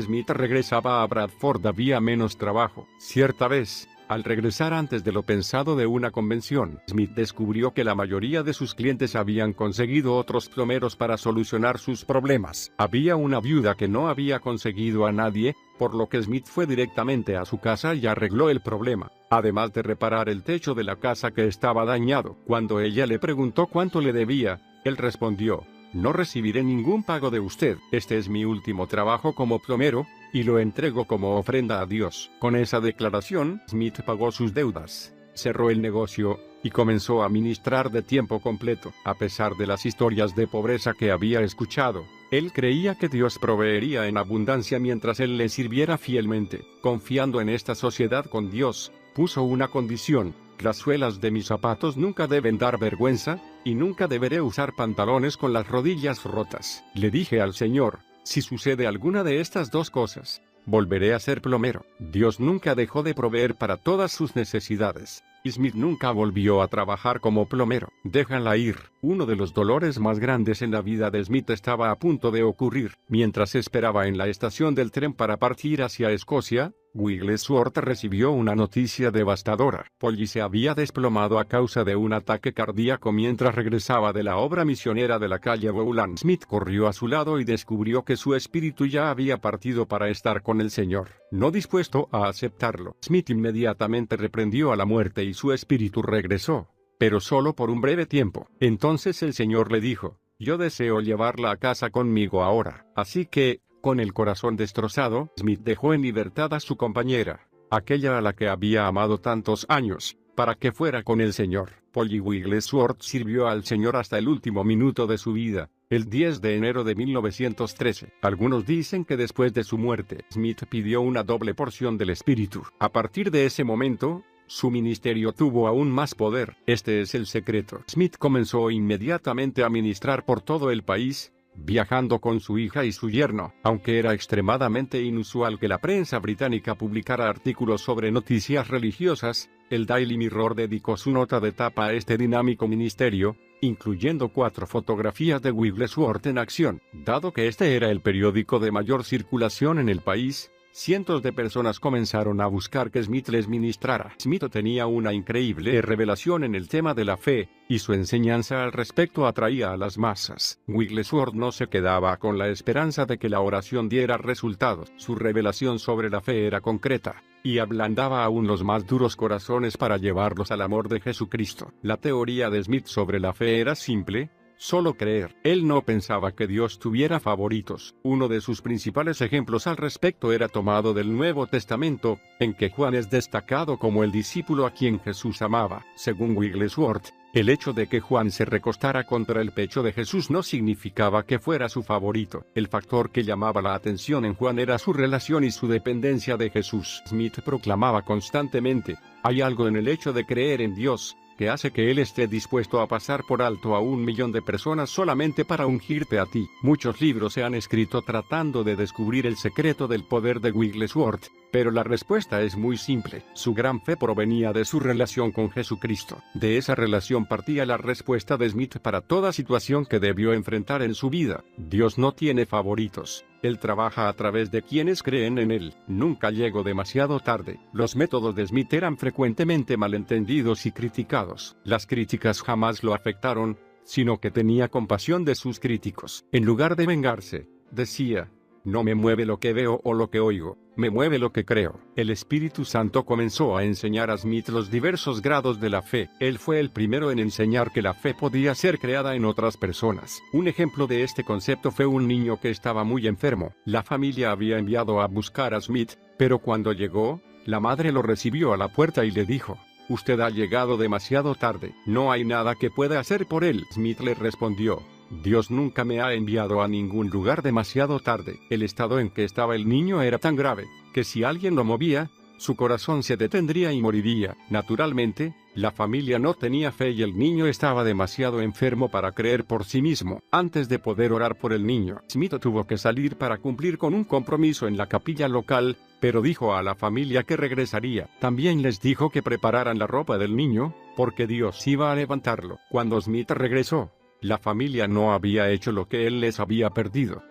Smith regresaba a Bradford había menos trabajo. Cierta vez, al regresar antes de lo pensado de una convención, Smith descubrió que la mayoría de sus clientes habían conseguido otros plomeros para solucionar sus problemas. Había una viuda que no había conseguido a nadie, por lo que Smith fue directamente a su casa y arregló el problema, además de reparar el techo de la casa que estaba dañado. Cuando ella le preguntó cuánto le debía, él respondió: «No recibiré ningún pago de usted. Este es mi último trabajo como plomero, y lo entrego como ofrenda a Dios». Con esa declaración, Smith pagó sus deudas, cerró el negocio, y comenzó a ministrar de tiempo completo. A pesar de las historias de pobreza que había escuchado, él creía que Dios proveería en abundancia mientras él le sirviera fielmente. Confiando en esta sociedad con Dios, puso una condición: las suelas de mis zapatos nunca deben dar vergüenza, y nunca deberé usar pantalones con las rodillas rotas. Le dije al Señor: si sucede alguna de estas 2 cosas, volveré a ser plomero. Dios nunca dejó de proveer para todas sus necesidades. Smith nunca volvió a trabajar como plomero. Déjala ir. Uno de los dolores más grandes en la vida de Smith estaba a punto de ocurrir. Mientras esperaba en la estación del tren para partir hacia Escocia, Wigglesworth recibió una noticia devastadora. Polly se había desplomado a causa de un ataque cardíaco mientras regresaba de la obra misionera de la calle Bowland. Smith corrió a su lado y descubrió que su espíritu ya había partido para estar con el Señor. No dispuesto a aceptarlo, Smith inmediatamente reprendió a la muerte y su espíritu regresó, pero solo por un breve tiempo. Entonces el Señor le dijo: «Yo deseo llevarla a casa conmigo ahora». Así que, con el corazón destrozado, Smith dejó en libertad a su compañera, aquella a la que había amado tantos años, para que fuera con el Señor. Polly Wigglesworth sirvió al Señor hasta el último minuto de su vida, el 10 de enero de 1913. Algunos dicen que después de su muerte, Smith pidió una doble porción del Espíritu. A partir de ese momento, su ministerio tuvo aún más poder. Este es el secreto. Smith comenzó inmediatamente a ministrar por todo el país, viajando con su hija y su yerno. Aunque era extremadamente inusual que la prensa británica publicara artículos sobre noticias religiosas, el Daily Mirror dedicó su nota de tapa a este dinámico ministerio, incluyendo 4 fotografías de Wigglesworth en acción. Dado que este era el periódico de mayor circulación en el país, cientos de personas comenzaron a buscar que Smith les ministrara. Smith tenía una increíble revelación en el tema de la fe, y su enseñanza al respecto atraía a las masas. Wigglesworth no se quedaba con la esperanza de que la oración diera resultados. Su revelación sobre la fe era concreta, y ablandaba aún los más duros corazones para llevarlos al amor de Jesucristo. La teoría de Smith sobre la fe era simple: solo creer. Él no pensaba que Dios tuviera favoritos. Uno de sus principales ejemplos al respecto era tomado del Nuevo Testamento, en que Juan es destacado como el discípulo a quien Jesús amaba. Según Wigglesworth, el hecho de que Juan se recostara contra el pecho de Jesús no significaba que fuera su favorito. El factor que llamaba la atención en Juan era su relación y su dependencia de Jesús. Smith proclamaba constantemente: hay algo en el hecho de creer en Dios, que hace que Él esté dispuesto a pasar por alto a 1 millón de personas solamente para ungirte a ti. Muchos libros se han escrito tratando de descubrir el secreto del poder de Wigglesworth, pero la respuesta es muy simple. Su gran fe provenía de su relación con Jesucristo. De esa relación partía la respuesta de Smith para toda situación que debió enfrentar en su vida. Dios no tiene favoritos. Él trabaja a través de quienes creen en Él. Nunca llegó demasiado tarde. Los métodos de Smith eran frecuentemente malentendidos y criticados. Las críticas jamás lo afectaron, sino que tenía compasión de sus críticos. En lugar de vengarse, decía: no me mueve lo que veo o lo que oigo, me mueve lo que creo. El Espíritu Santo comenzó a enseñar a Smith los diversos grados de la fe. Él fue el primero en enseñar que la fe podía ser creada en otras personas. Un ejemplo de este concepto fue un niño que estaba muy enfermo. La familia había enviado a buscar a Smith, pero cuando llegó, la madre lo recibió a la puerta y le dijo: usted ha llegado demasiado tarde, no hay nada que pueda hacer por él. Smith le respondió: Dios nunca me ha enviado a ningún lugar demasiado tarde. El estado en que estaba el niño era tan grave, que si alguien lo movía, su corazón se detendría y moriría. Naturalmente, la familia no tenía fe y el niño estaba demasiado enfermo para creer por sí mismo. Antes de poder orar por el niño, Smith tuvo que salir para cumplir con un compromiso en la capilla local, pero dijo a la familia que regresaría. También les dijo que prepararan la ropa del niño, porque Dios iba a levantarlo. Cuando Smith regresó, la familia no había hecho lo que él les había pedido.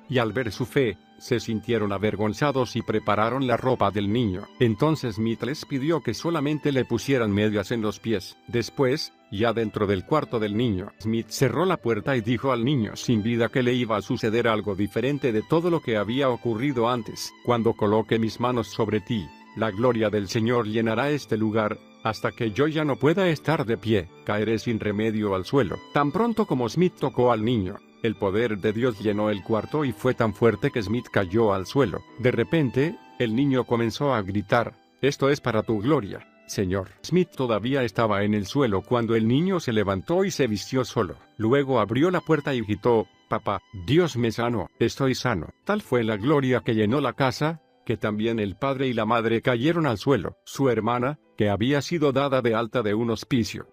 Y al ver su fe, se sintieron avergonzados y prepararon la ropa del niño. Entonces Smith les pidió que solamente le pusieran medias en los pies. Después, ya dentro del cuarto del niño, Smith cerró la puerta y dijo al niño sin vida que le iba a suceder algo diferente de todo lo que había ocurrido antes. Cuando coloque mis manos sobre ti, la gloria del Señor llenará este lugar, hasta que yo ya no pueda estar de pie, caeré sin remedio al suelo. Tan pronto como Smith tocó al niño, el poder de Dios llenó el cuarto y fue tan fuerte que Smith cayó al suelo. De repente, el niño comenzó a gritar: esto es para tu gloria, Señor. Smith todavía estaba en el suelo cuando el niño se levantó y se vistió solo. Luego abrió la puerta y gritó: papá, Dios me sanó, estoy sano. Tal fue la gloria que llenó la casa, que también el padre y la madre cayeron al suelo. Su hermana, que había sido dada de alta de un hospicio,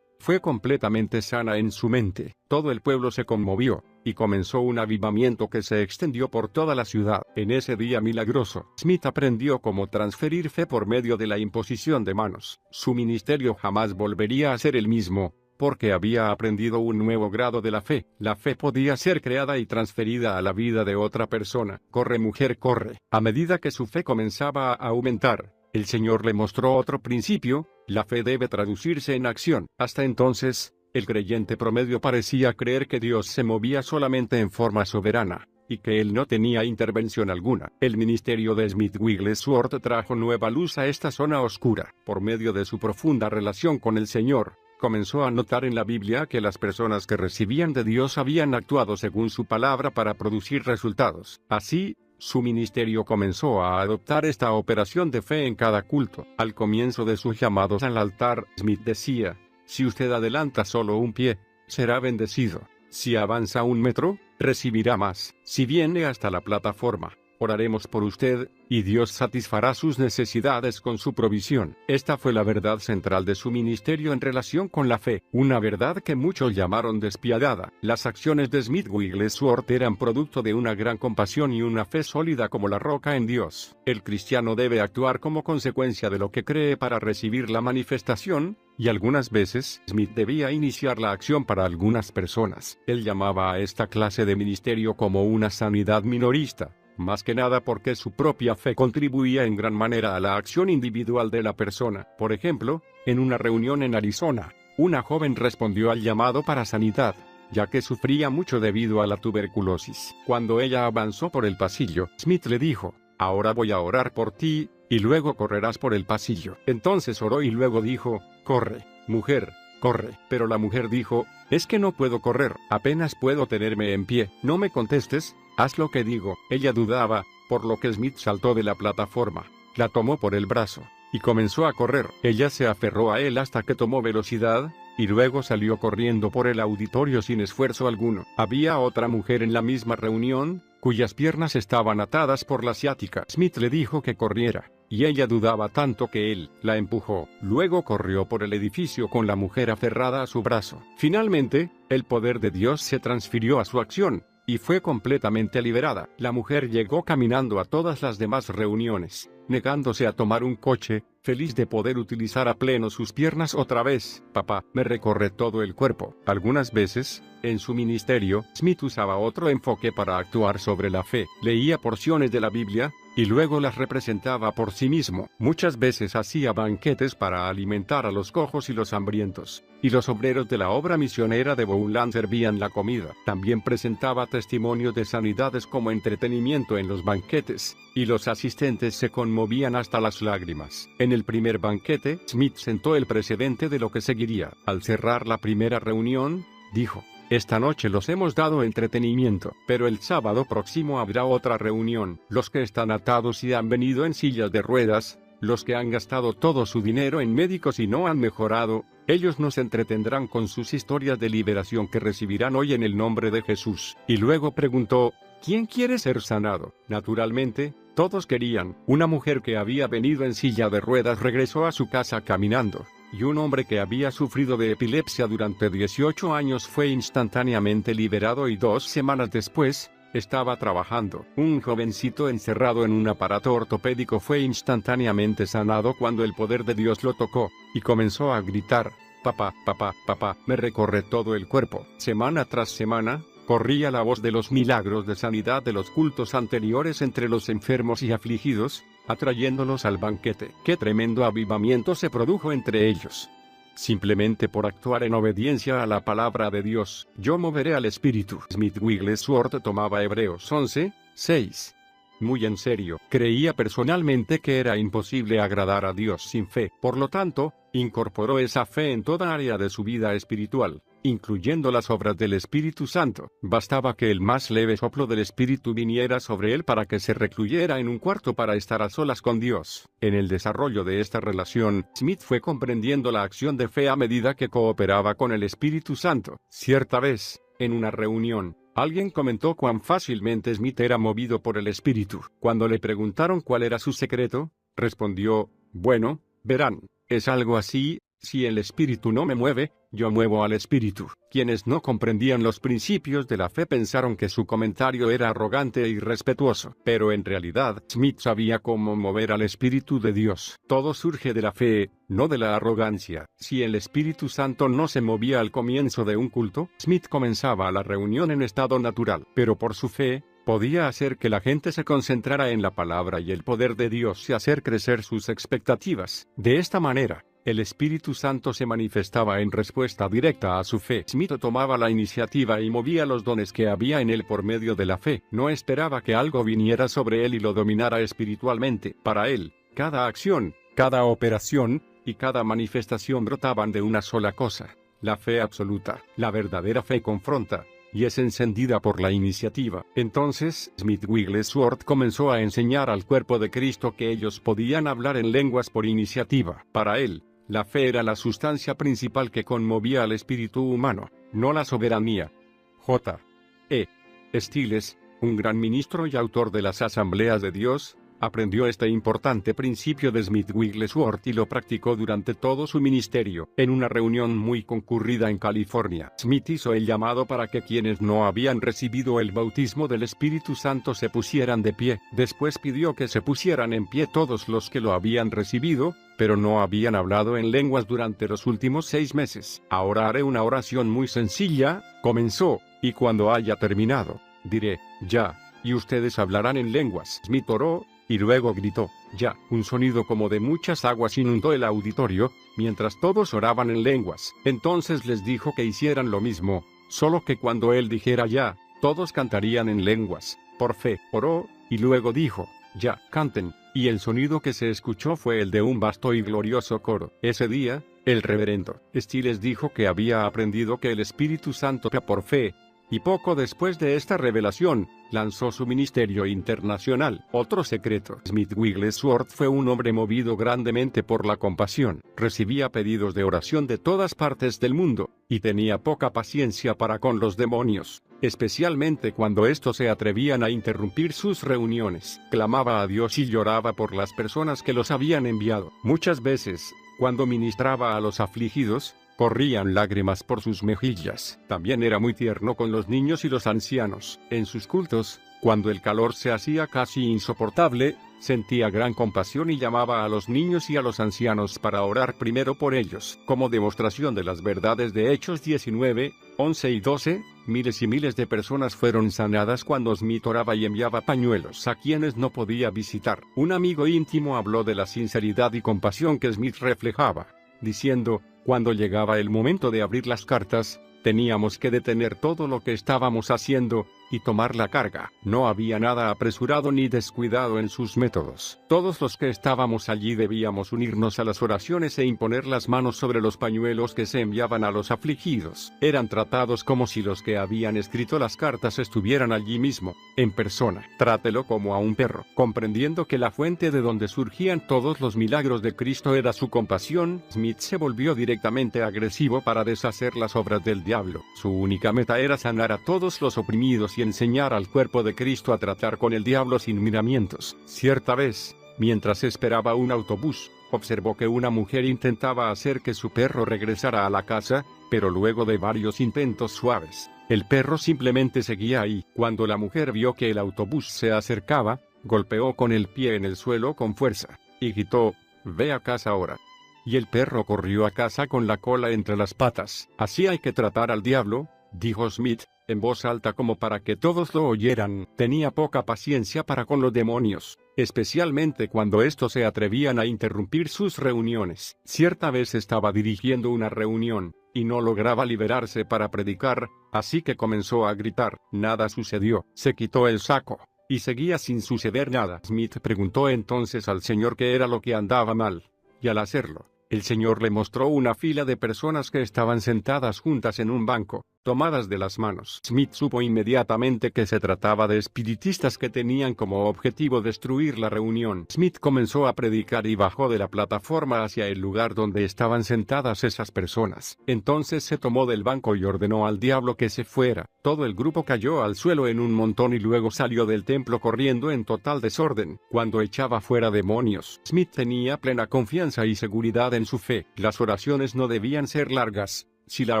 fue completamente sana en su mente. Todo el pueblo se conmovió, y comenzó un avivamiento que se extendió por toda la ciudad. En ese día milagroso, Smith aprendió cómo transferir fe por medio de la imposición de manos. Su ministerio jamás volvería a ser el mismo, porque había aprendido un nuevo grado de la fe. La fe podía ser creada y transferida a la vida de otra persona. Corre, mujer, corre. A medida que su fe comenzaba a aumentar, el Señor le mostró otro principio: la fe debe traducirse en acción. Hasta entonces, el creyente promedio parecía creer que Dios se movía solamente en forma soberana, y que él no tenía intervención alguna. El ministerio de Smith Wigglesworth trajo nueva luz a esta zona oscura. Por medio de su profunda relación con el Señor, comenzó a notar en la Biblia que las personas que recibían de Dios habían actuado según su palabra para producir resultados. Así, su ministerio comenzó a adoptar esta operación de fe en cada culto. Al comienzo de sus llamados al altar, Smith decía: si usted adelanta solo un pie, será bendecido. Si avanza 1 metro, recibirá más. Si viene hasta la plataforma, oraremos por usted, y Dios satisfará sus necesidades con su provisión. Esta fue la verdad central de su ministerio en relación con la fe, una verdad que muchos llamaron despiadada. Las acciones de Smith Wigglesworth eran producto de una gran compasión y una fe sólida como la roca en Dios. El cristiano debe actuar como consecuencia de lo que cree para recibir la manifestación, y algunas veces Smith debía iniciar la acción para algunas personas. Él llamaba a esta clase de ministerio como una sanidad minorista, más que nada porque su propia fe contribuía en gran manera a la acción individual de la persona. Por ejemplo, en una reunión en Arizona, una joven respondió al llamado para sanidad, ya que sufría mucho debido a la tuberculosis. Cuando ella avanzó por el pasillo, Smith le dijo: ahora voy a orar por ti, y luego correrás por el pasillo. Entonces oró y luego dijo: corre, mujer, corre. Pero la mujer dijo: es que no puedo correr, apenas puedo tenerme en pie. No me contestes, haz lo que digo. Ella dudaba, por lo que Smith saltó de la plataforma, la tomó por el brazo, y comenzó a correr. Ella se aferró a él hasta que tomó velocidad, y luego salió corriendo por el auditorio sin esfuerzo alguno. Había otra mujer en la misma reunión, cuyas piernas estaban atadas por la ciática. Smith le dijo que corriera, y ella dudaba tanto que él la empujó. Luego corrió por el edificio con la mujer aferrada a su brazo. Finalmente, el poder de Dios se transfirió a su acción, y fue completamente liberada. La mujer llegó caminando a todas las demás reuniones, negándose a tomar un coche, feliz de poder utilizar a pleno sus piernas otra vez. Papá, me recorre todo el cuerpo. Algunas veces, en su ministerio, Smith usaba otro enfoque para actuar sobre la fe. Leía porciones de la Biblia, y luego las representaba por sí mismo. Muchas veces hacía banquetes para alimentar a los cojos y los hambrientos, y los obreros de la obra misionera de Bowland servían la comida. También presentaba testimonios de sanidades como entretenimiento en los banquetes, y los asistentes se conmovían hasta las lágrimas. En el primer banquete, Smith sentó el precedente de lo que seguiría. Al cerrar la primera reunión, dijo: esta noche los hemos dado entretenimiento, pero el sábado próximo habrá otra reunión. Los que están atados y han venido en sillas de ruedas, los que han gastado todo su dinero en médicos y no han mejorado, ellos nos entretendrán con sus historias de liberación que recibirán hoy en el nombre de Jesús. Y luego preguntó: ¿quién quiere ser sanado? Naturalmente, todos querían. Una mujer que había venido en silla de ruedas regresó a su casa caminando, y un hombre que había sufrido de epilepsia durante 18 años fue instantáneamente liberado y 2 semanas después, estaba trabajando. Un jovencito encerrado en un aparato ortopédico fue instantáneamente sanado cuando el poder de Dios lo tocó, y comenzó a gritar: papá, papá, papá, me recorre todo el cuerpo. Semana tras semana, corría la voz de los milagros de sanidad de los cultos anteriores entre los enfermos y afligidos, atrayéndolos al banquete. ¡Qué tremendo avivamiento se produjo entre ellos! Simplemente por actuar en obediencia a la palabra de Dios, yo moveré al Espíritu. Smith Wigglesworth tomaba Hebreos 11:6 muy en serio. Creía personalmente que era imposible agradar a Dios sin fe. Por lo tanto, incorporó esa fe en toda área de su vida espiritual, incluyendo las obras del Espíritu Santo. Bastaba que el más leve soplo del Espíritu viniera sobre él para que se recluyera en un cuarto para estar a solas con Dios. En el desarrollo de esta relación, Smith fue comprendiendo la acción de fe a medida que cooperaba con el Espíritu Santo. Cierta vez, en una reunión, alguien comentó cuán fácilmente Smith era movido por el Espíritu. Cuando le preguntaron cuál era su secreto, respondió: bueno, verán, es algo así: si el Espíritu no me mueve, yo muevo al Espíritu. Quienes no comprendían los principios de la fe pensaron que su comentario era arrogante e irrespetuoso. Pero en realidad, Smith sabía cómo mover al Espíritu de Dios. Todo surge de la fe, no de la arrogancia. Si el Espíritu Santo no se movía al comienzo de un culto, Smith comenzaba la reunión en estado natural. Pero por su fe, podía hacer que la gente se concentrara en la palabra y el poder de Dios y hacer crecer sus expectativas. De esta manera, el Espíritu Santo se manifestaba en respuesta directa a su fe. Smith tomaba la iniciativa y movía los dones que había en él por medio de la fe. No esperaba que algo viniera sobre él y lo dominara espiritualmente. Para él, cada acción, cada operación y cada manifestación brotaban de una sola cosa: la fe absoluta. La verdadera fe confronta, y es encendida por la iniciativa. Entonces, Smith Wigglesworth comenzó a enseñar al cuerpo de Cristo que ellos podían hablar en lenguas por iniciativa. Para él, la fe era la sustancia principal que conmovía al espíritu humano, no la soberanía. J. E. Stiles, un gran ministro y autor de las Asambleas de Dios, aprendió este importante principio de Smith Wigglesworth y lo practicó durante todo su ministerio. En una reunión muy concurrida en California, Smith hizo el llamado para que quienes no habían recibido el bautismo del Espíritu Santo se pusieran de pie. Después pidió que se pusieran en pie todos los que lo habían recibido, pero no habían hablado en lenguas durante los últimos 6 meses. Ahora haré una oración muy sencilla, comenzó, y cuando haya terminado, diré: ya, y ustedes hablarán en lenguas. Smith oró, y luego gritó: ya. Un sonido como de muchas aguas inundó el auditorio, mientras todos oraban en lenguas. Entonces les dijo que hicieran lo mismo, solo que cuando él dijera ya, todos cantarían en lenguas. Por fe, oró, y luego dijo: ya, canten, y el sonido que se escuchó fue el de un vasto y glorioso coro. Ese día, el reverendo Stiles dijo que había aprendido que el Espíritu Santo por fe, y poco después de esta revelación, lanzó su ministerio internacional. Otro secreto: Smith Wigglesworth fue un hombre movido grandemente por la compasión. Recibía pedidos de oración de todas partes del mundo, y tenía poca paciencia para con los demonios, especialmente cuando estos se atrevían a interrumpir sus reuniones. Clamaba a Dios y lloraba por las personas que los habían enviado. Muchas veces, cuando ministraba a los afligidos, corrían lágrimas por sus mejillas. También era muy tierno con los niños y los ancianos. En sus cultos, cuando el calor se hacía casi insoportable, sentía gran compasión y llamaba a los niños y a los ancianos para orar primero por ellos. Como demostración de las verdades de Hechos 19, 11 y 12, Miles y miles de personas fueron sanadas cuando Smith oraba y enviaba pañuelos a quienes no podía visitar. Un amigo íntimo habló de la sinceridad y compasión que Smith reflejaba, diciendo, cuando llegaba el momento de abrir las cartas, teníamos que detener todo lo que estábamos haciendo, y tomar la carga. No había nada apresurado ni descuidado en sus métodos. Todos los que estábamos allí debíamos unirnos a las oraciones e imponer las manos sobre los pañuelos que se enviaban a los afligidos. Eran tratados como si los que habían escrito las cartas estuvieran allí mismo, en persona. Trátelo como a un perro, comprendiendo que la fuente de donde surgían todos los milagros de Cristo era su compasión. Smith se volvió directamente agresivo para deshacer las obras del diablo. Su única meta era sanar a todos los oprimidos y enseñar al cuerpo de Cristo a tratar con el diablo sin miramientos. Cierta vez, mientras esperaba un autobús, observó que una mujer intentaba hacer que su perro regresara a la casa, pero luego de varios intentos suaves, el perro simplemente seguía ahí. Cuando la mujer vio que el autobús se acercaba, golpeó con el pie en el suelo con fuerza, y gritó, «Ve a casa ahora». Y el perro corrió a casa con la cola entre las patas. «Así hay que tratar al diablo», dijo Smith, en voz alta como para que todos lo oyeran. Tenía poca paciencia para con los demonios, especialmente cuando estos se atrevían a interrumpir sus reuniones. Cierta vez estaba dirigiendo una reunión, y no lograba liberarse para predicar, así que comenzó a gritar. Nada sucedió. Se quitó el saco, y seguía sin suceder nada. Smith preguntó entonces al Señor qué era lo que andaba mal, y al hacerlo, el Señor le mostró una fila de personas que estaban sentadas juntas en un banco, tomadas de las manos. Smith supo inmediatamente que se trataba de espiritistas que tenían como objetivo destruir la reunión. Smith comenzó a predicar y bajó de la plataforma hacia el lugar donde estaban sentadas esas personas. Entonces se tomó del banco y ordenó al diablo que se fuera. Todo el grupo cayó al suelo en un montón y luego salió del templo corriendo en total desorden. Cuando echaba fuera demonios, Smith tenía plena confianza y seguridad en su fe. Las oraciones no debían ser largas. Si la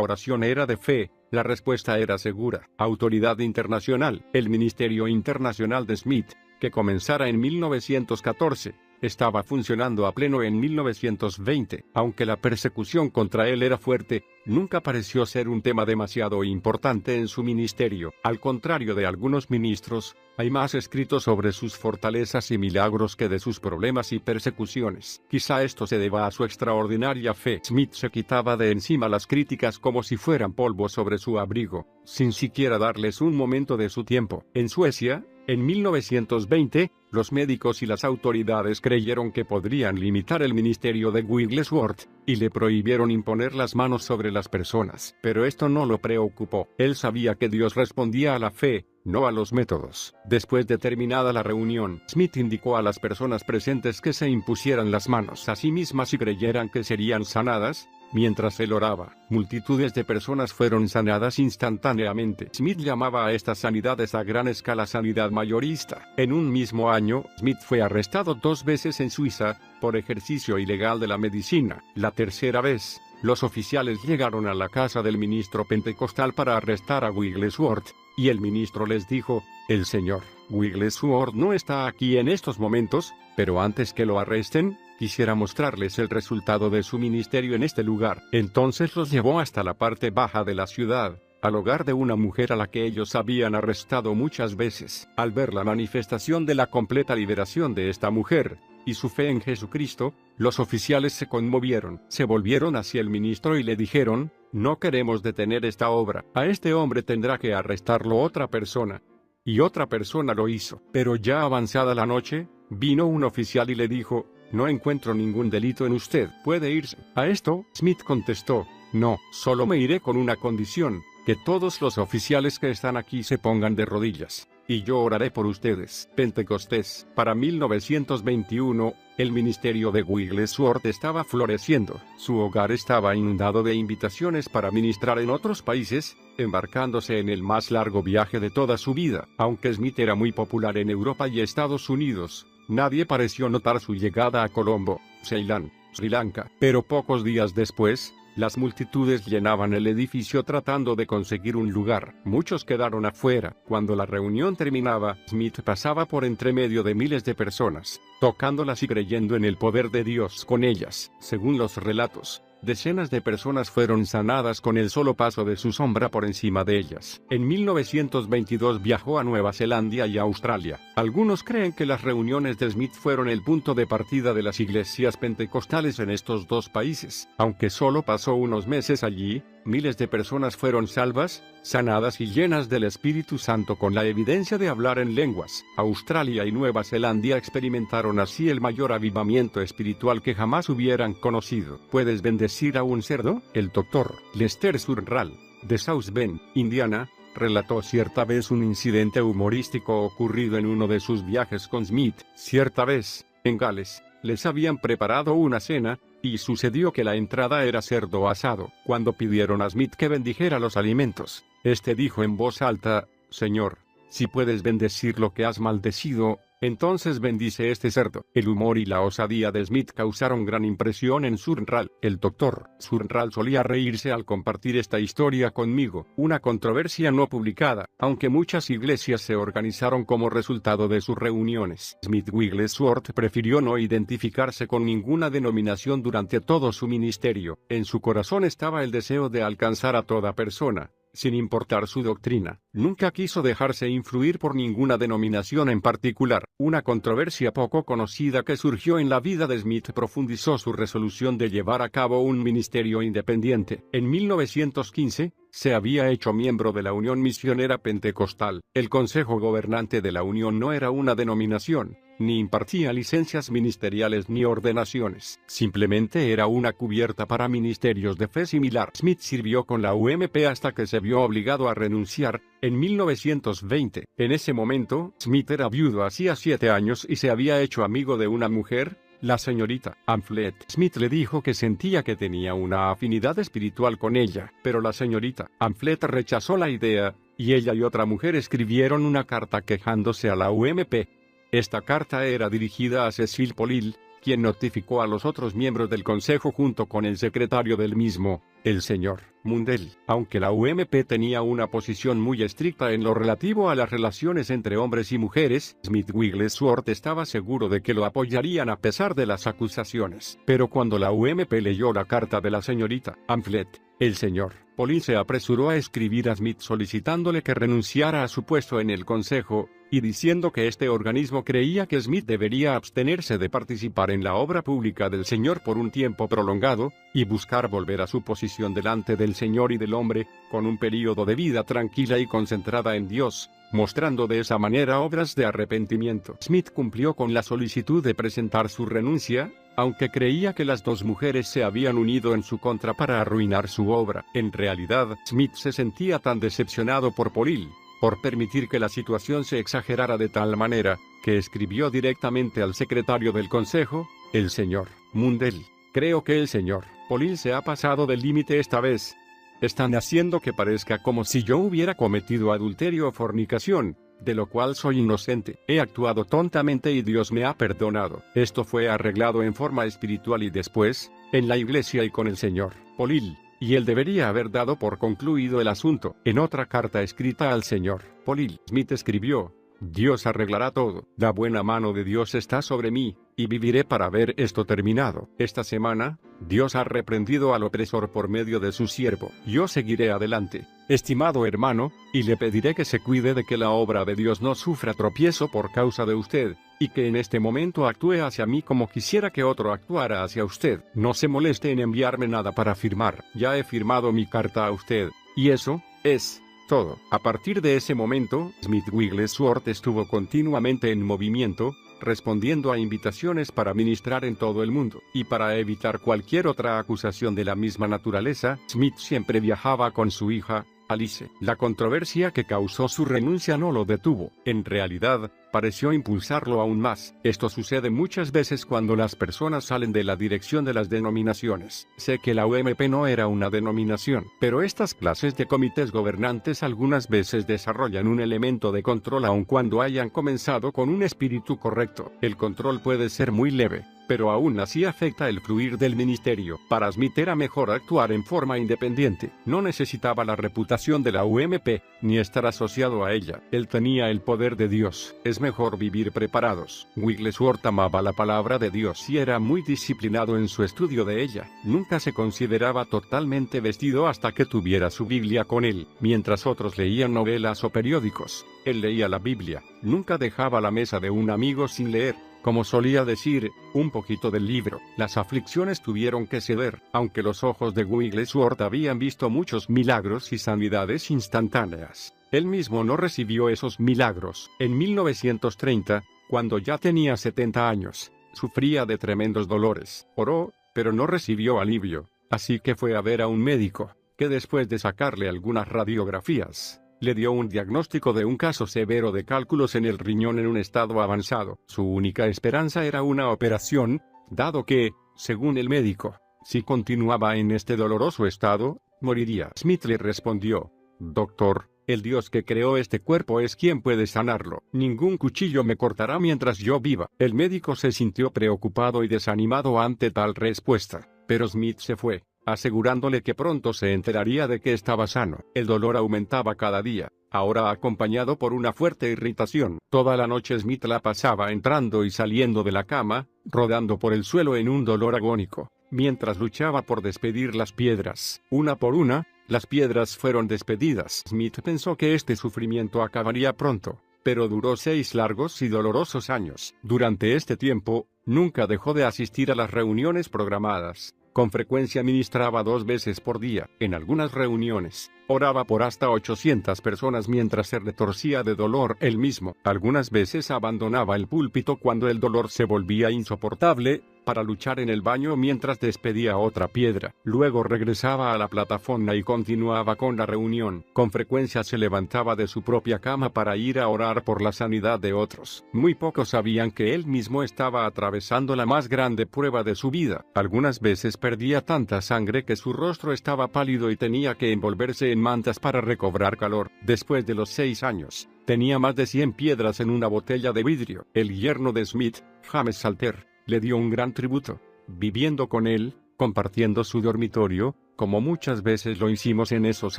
oración era de fe, la respuesta era segura. Autoridad internacional. El Ministerio Internacional de Smith, que comenzara en 1914, estaba funcionando a pleno en 1920. Aunque la persecución contra él era fuerte, nunca pareció ser un tema demasiado importante en su ministerio. Al contrario de algunos ministros, hay más escritos sobre sus fortalezas y milagros que de sus problemas y persecuciones. Quizá esto se deba a su extraordinaria fe. Smith se quitaba de encima las críticas como si fueran polvo sobre su abrigo, sin siquiera darles un momento de su tiempo. En Suecia, en 1920, los médicos y las autoridades creyeron que podrían limitar el ministerio de Wigglesworth, y le prohibieron imponer las manos sobre las personas. Pero esto no lo preocupó. Él sabía que Dios respondía a la fe, no a los métodos. Después de terminada la reunión, Smith indicó a las personas presentes que se impusieran las manos a sí mismas y creyeran que serían sanadas. Mientras él oraba, multitudes de personas fueron sanadas instantáneamente. Smith llamaba a estas sanidades a gran escala sanidad mayorista. En un mismo año, Smith fue arrestado 2 veces en Suiza, por ejercicio ilegal de la medicina. La tercera vez, los oficiales llegaron a la casa del ministro pentecostal para arrestar a Wigglesworth, y el ministro les dijo, «El señor Wigglesworth no está aquí en estos momentos, pero antes que lo arresten, quisiera mostrarles el resultado de su ministerio en este lugar». Entonces los llevó hasta la parte baja de la ciudad, al hogar de una mujer a la que ellos habían arrestado muchas veces. Al ver la manifestación de la completa liberación de esta mujer, y su fe en Jesucristo, los oficiales se conmovieron. Se volvieron hacia el ministro y le dijeron, «No queremos detener esta obra. A este hombre tendrá que arrestarlo otra persona». Y otra persona lo hizo. Pero ya avanzada la noche, vino un oficial y le dijo, «No encuentro ningún delito en usted. Puede irse». A esto, Smith contestó, «No, solo me iré con una condición, que todos los oficiales que están aquí se pongan de rodillas, y yo oraré por ustedes». Pentecostés. Para 1921, el ministerio de Wigglesworth estaba floreciendo. Su hogar estaba inundado de invitaciones para ministrar en otros países, embarcándose en el más largo viaje de toda su vida. Aunque Smith era muy popular en Europa y Estados Unidos, nadie pareció notar su llegada a Colombo, Ceilán, Sri Lanka. Pero pocos días después, las multitudes llenaban el edificio tratando de conseguir un lugar. Muchos quedaron afuera. Cuando la reunión terminaba, Smith pasaba por entre medio de miles de personas, tocándolas y creyendo en el poder de Dios con ellas. Según los relatos, Decenas de personas fueron sanadas con el solo paso de su sombra por encima de ellas. En 1922 viajó a Nueva Zelanda y a Australia. Algunos creen que las reuniones de Smith fueron el punto de partida de las iglesias pentecostales en estos dos países. Aunque solo pasó unos meses allí, miles de personas fueron salvas, sanadas y llenas del Espíritu Santo con la evidencia de hablar en lenguas. Australia y Nueva Zelanda experimentaron así el mayor avivamiento espiritual que jamás hubieran conocido. ¿Puedes bendecir a un cerdo? El doctor Lester Sumrall, de South Bend, Indiana, relató cierta vez un incidente humorístico ocurrido en uno de sus viajes con Smith. Cierta vez, en Gales, les habían preparado una cena, y sucedió que la entrada era cerdo asado. Cuando pidieron a Smith que bendijera los alimentos, este dijo en voz alta: «Señor, si puedes bendecir lo que has maldecido, entonces bendice este cerdo». El humor y la osadía de Smith causaron gran impresión en Sumrall. El doctor Sumrall solía reírse al compartir esta historia conmigo. Una controversia no publicada, aunque muchas iglesias se organizaron como resultado de sus reuniones. Smith Wigglesworth prefirió no identificarse con ninguna denominación durante todo su ministerio. En su corazón estaba el deseo de alcanzar a toda persona, sin importar su doctrina. Nunca quiso dejarse influir por ninguna denominación en particular. Una controversia poco conocida que surgió en la vida de Smith profundizó su resolución de llevar a cabo un ministerio independiente. En 1915, se había hecho miembro de la Unión Misionera Pentecostal. El Consejo Gobernante de la Unión no era una denominación, ni impartía licencias ministeriales ni ordenaciones. Simplemente era una cubierta para ministerios de fe similar. Smith sirvió con la UMP hasta que se vio obligado a renunciar, en 1920. En ese momento, Smith era viudo hacía 7 años y se había hecho amigo de una mujer, la señorita Amphlett. Smith le dijo que sentía que tenía una afinidad espiritual con ella, pero la señorita Amphlett rechazó la idea, y ella y otra mujer escribieron una carta quejándose a la UMP. Esta carta era dirigida a Cecil Polil, quien notificó a los otros miembros del consejo junto con el secretario del mismo, el señor Mundell. Aunque la UMP tenía una posición muy estricta en lo relativo a las relaciones entre hombres y mujeres, Smith Wigglesworth estaba seguro de que lo apoyarían a pesar de las acusaciones. Pero cuando la UMP leyó la carta de la señorita Amphlett, el señor Polil se apresuró a escribir a Smith solicitándole que renunciara a su puesto en el consejo, y diciendo que este organismo creía que Smith debería abstenerse de participar en la obra pública del Señor por un tiempo prolongado, y buscar volver a su posición delante del Señor y del hombre, con un período de vida tranquila y concentrada en Dios, mostrando de esa manera obras de arrepentimiento. Smith cumplió con la solicitud de presentar su renuncia, aunque creía que las dos mujeres se habían unido en su contra para arruinar su obra. En realidad, Smith se sentía tan decepcionado por Polil, por permitir que la situación se exagerara de tal manera, que escribió directamente al secretario del consejo, el señor Mundell: «Creo que el señor Polil se ha pasado del límite esta vez. Están haciendo que parezca como si yo hubiera cometido adulterio o fornicación, de lo cual soy inocente. He actuado tontamente y Dios me ha perdonado». Esto fue arreglado en forma espiritual y después, en la iglesia y con el señor Polil, y él debería haber dado por concluido el asunto. En otra carta escrita al señor Polil, Smith escribió: «Dios arreglará todo. La buena mano de Dios está sobre mí, y viviré para ver esto terminado. Esta semana, Dios ha reprendido al opresor por medio de su siervo. Yo seguiré adelante, estimado hermano, y le pediré que se cuide de que la obra de Dios no sufra tropiezo por causa de usted, y que en este momento actúe hacia mí como quisiera que otro actuara hacia usted. No se moleste en enviarme nada para firmar. Ya he firmado mi carta a usted, y eso es todo». A partir de ese momento, Smith Wigglesworth estuvo continuamente en movimiento, respondiendo a invitaciones para ministrar en todo el mundo, y para evitar cualquier otra acusación de la misma naturaleza, Smith siempre viajaba con su hija, Alice. La controversia que causó su renuncia no lo detuvo. En realidad, pareció impulsarlo aún más. Esto sucede muchas veces cuando las personas salen de la dirección de las denominaciones. Sé que la UMP no era una denominación, pero estas clases de comités gobernantes algunas veces desarrollan un elemento de control aun cuando hayan comenzado con un espíritu correcto. El control puede ser muy leve, pero aún así afecta el fluir del ministerio. Para Smith era mejor actuar en forma independiente. No necesitaba la reputación de la UMP, ni estar asociado a ella. Él tenía el poder de Dios. Es mejor vivir preparados. Wigglesworth amaba la palabra de Dios y era muy disciplinado en su estudio de ella. Nunca se consideraba totalmente vestido hasta que tuviera su Biblia con él. Mientras otros leían novelas o periódicos, él leía la Biblia. Nunca dejaba la mesa de un amigo sin leer, como solía decir, un poquito del libro. Las aflicciones tuvieron que ceder, aunque los ojos de Wigglesworth habían visto muchos milagros y sanidades instantáneas. Él mismo no recibió esos milagros. En 1930, cuando ya tenía 70 años, sufría de tremendos dolores. Oró, pero no recibió alivio, así que fue a ver a un médico, que después de sacarle algunas radiografías, le dio un diagnóstico de un caso severo de cálculos en el riñón en un estado avanzado. Su única esperanza era una operación, dado que, según el médico, si continuaba en este doloroso estado, moriría. Smith le respondió: «Doctor, el Dios que creó este cuerpo es quien puede sanarlo. Ningún cuchillo me cortará mientras yo viva». El médico se sintió preocupado y desanimado ante tal respuesta, pero Smith se fue, asegurándole que pronto se enteraría de que estaba sano. El dolor aumentaba cada día, ahora acompañado por una fuerte irritación. Toda la noche Smith la pasaba entrando y saliendo de la cama, rodando por el suelo en un dolor agónico, mientras luchaba por despedir las piedras. Una por una, las piedras fueron despedidas. Smith pensó que este sufrimiento acabaría pronto, pero duró 6 largos y dolorosos años. Durante este tiempo, nunca dejó de asistir a las reuniones programadas. Con frecuencia ministraba 2 veces por día. En algunas reuniones, oraba por hasta 800 personas mientras se retorcía de dolor él mismo. Algunas veces abandonaba el púlpito cuando el dolor se volvía insoportable, para luchar en el baño mientras despedía otra piedra. Luego regresaba a la plataforma y continuaba con la reunión. Con frecuencia se levantaba de su propia cama para ir a orar por la sanidad de otros. Muy pocos sabían que él mismo estaba atravesando la más grande prueba de su vida. Algunas veces perdía tanta sangre que su rostro estaba pálido y tenía que envolverse en mantas para recobrar calor. Después de los 6 años, tenía más de 100 piedras en una botella de vidrio. El yerno de Smith, James Salter, le dio un gran tributo, viviendo con él, compartiendo su dormitorio, como muchas veces lo hicimos en esos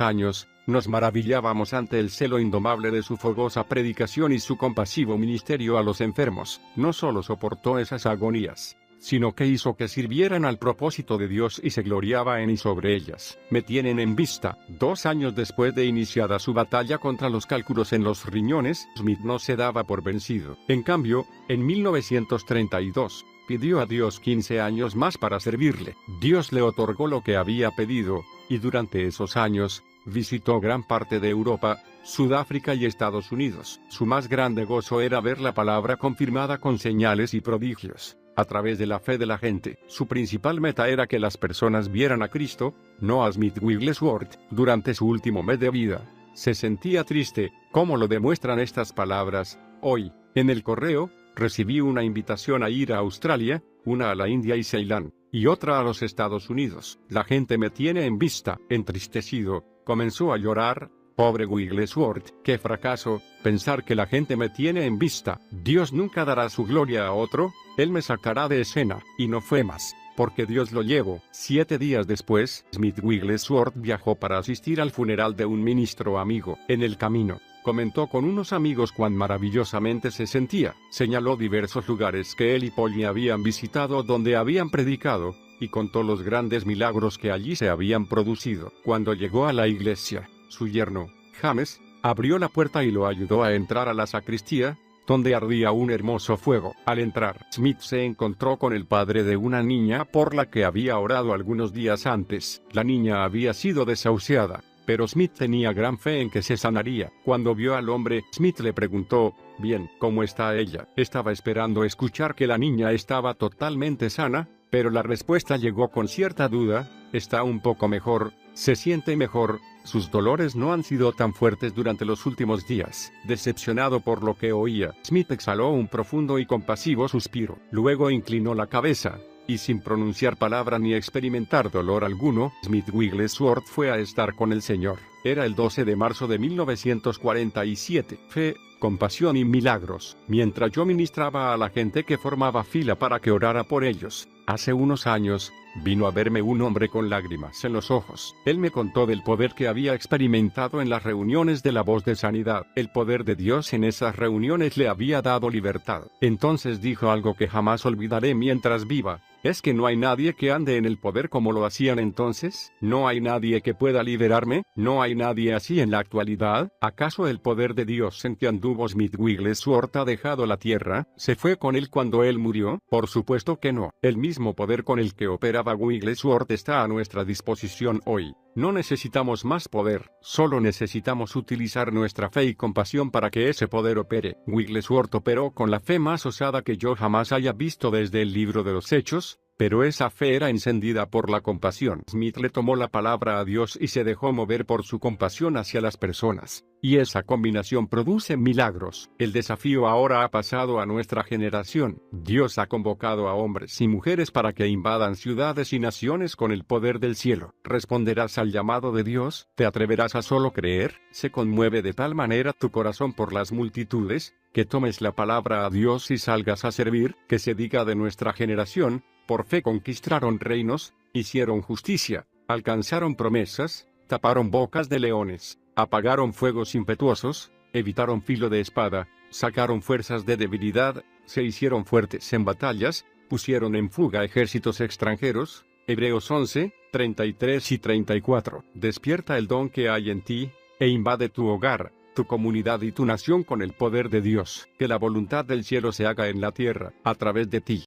años. Nos maravillábamos ante el celo indomable de su fogosa predicación y su compasivo ministerio a los enfermos. No solo soportó esas agonías, sino que hizo que sirvieran al propósito de Dios y se gloriaba en y sobre ellas. Me tienen en vista. 2 años después de iniciada su batalla contra los cálculos en los riñones, Smith no se daba por vencido. En cambio, en 1932, pidió a Dios 15 años más para servirle. Dios le otorgó lo que había pedido, y durante esos años, visitó gran parte de Europa, Sudáfrica y Estados Unidos. Su más grande gozo era ver la palabra confirmada con señales y prodigios, a través de la fe de la gente. Su principal meta era que las personas vieran a Cristo, no a Smith Wigglesworth. Durante su último mes de vida, se sentía triste, como lo demuestran estas palabras: «Hoy, en el correo, recibí una invitación a ir a Australia, una a la India y Ceilán, y otra a los Estados Unidos. La gente me tiene en vista». Entristecido, comenzó a llorar. Pobre Wigglesworth, qué fracaso, pensar que la gente me tiene en vista. Dios nunca dará su gloria a otro, Él me sacará de escena. Y no fue más, porque Dios lo llevó. 7 días después, Smith Wigglesworth viajó para asistir al funeral de un ministro amigo. En el camino, comentó con unos amigos cuán maravillosamente se sentía. Señaló diversos lugares que él y Polly habían visitado donde habían predicado, y contó los grandes milagros que allí se habían producido. Cuando llegó a la iglesia, su yerno, James, abrió la puerta y lo ayudó a entrar a la sacristía, donde ardía un hermoso fuego. Al entrar, Smith se encontró con el padre de una niña por la que había orado algunos días antes. La niña había sido desahuciada, pero Smith tenía gran fe en que se sanaría. Cuando vio al hombre, Smith le preguntó: «Bien, ¿cómo está ella?». Estaba esperando escuchar que la niña estaba totalmente sana, pero la respuesta llegó con cierta duda: «Está un poco mejor, se siente mejor, sus dolores no han sido tan fuertes durante los últimos días». Decepcionado por lo que oía, Smith exhaló un profundo y compasivo suspiro. Luego inclinó la cabeza, y sin pronunciar palabra ni experimentar dolor alguno, Smith Wigglesworth fue a estar con el Señor. Era el 12 de marzo de 1947. Fe, compasión y milagros. Mientras yo ministraba a la gente que formaba fila para que orara por ellos, hace unos años, vino a verme un hombre con lágrimas en los ojos. Él me contó del poder que había experimentado en las reuniones de la Voz de Sanidad. El poder de Dios en esas reuniones le había dado libertad. Entonces dijo algo que jamás olvidaré mientras viva. ¿Es que no hay nadie que ande en el poder como lo hacían entonces? ¿No hay nadie que pueda liberarme? ¿No hay nadie así en la actualidad? ¿Acaso el poder de Dios en que anduvo Smith Wigglesworth ha dejado la tierra? ¿Se fue con él cuando él murió? Por supuesto que no. El mismo poder con el que operaba Wigglesworth está a nuestra disposición hoy. No necesitamos más poder, solo necesitamos utilizar nuestra fe y compasión para que ese poder opere. Wigglesworth operó con la fe más osada que yo jamás haya visto desde el libro de los Hechos, pero esa fe era encendida por la compasión. Smith le tomó la palabra a Dios y se dejó mover por su compasión hacia las personas. Y esa combinación produce milagros. El desafío ahora ha pasado a nuestra generación. Dios ha convocado a hombres y mujeres para que invadan ciudades y naciones con el poder del cielo. ¿Responderás al llamado de Dios? ¿Te atreverás a solo creer? ¿Se conmueve de tal manera tu corazón por las multitudes, que tomes la palabra a Dios y salgas a servir? Que se diga de nuestra generación: por fe conquistaron reinos, hicieron justicia, alcanzaron promesas, taparon bocas de leones, apagaron fuegos impetuosos, evitaron filo de espada, sacaron fuerzas de debilidad, se hicieron fuertes en batallas, pusieron en fuga ejércitos extranjeros. Hebreos 11, 33 y 34. Despierta el don que hay en ti, e invade tu hogar, tu comunidad y tu nación con el poder de Dios. Que la voluntad del cielo se haga en la tierra, a través de ti.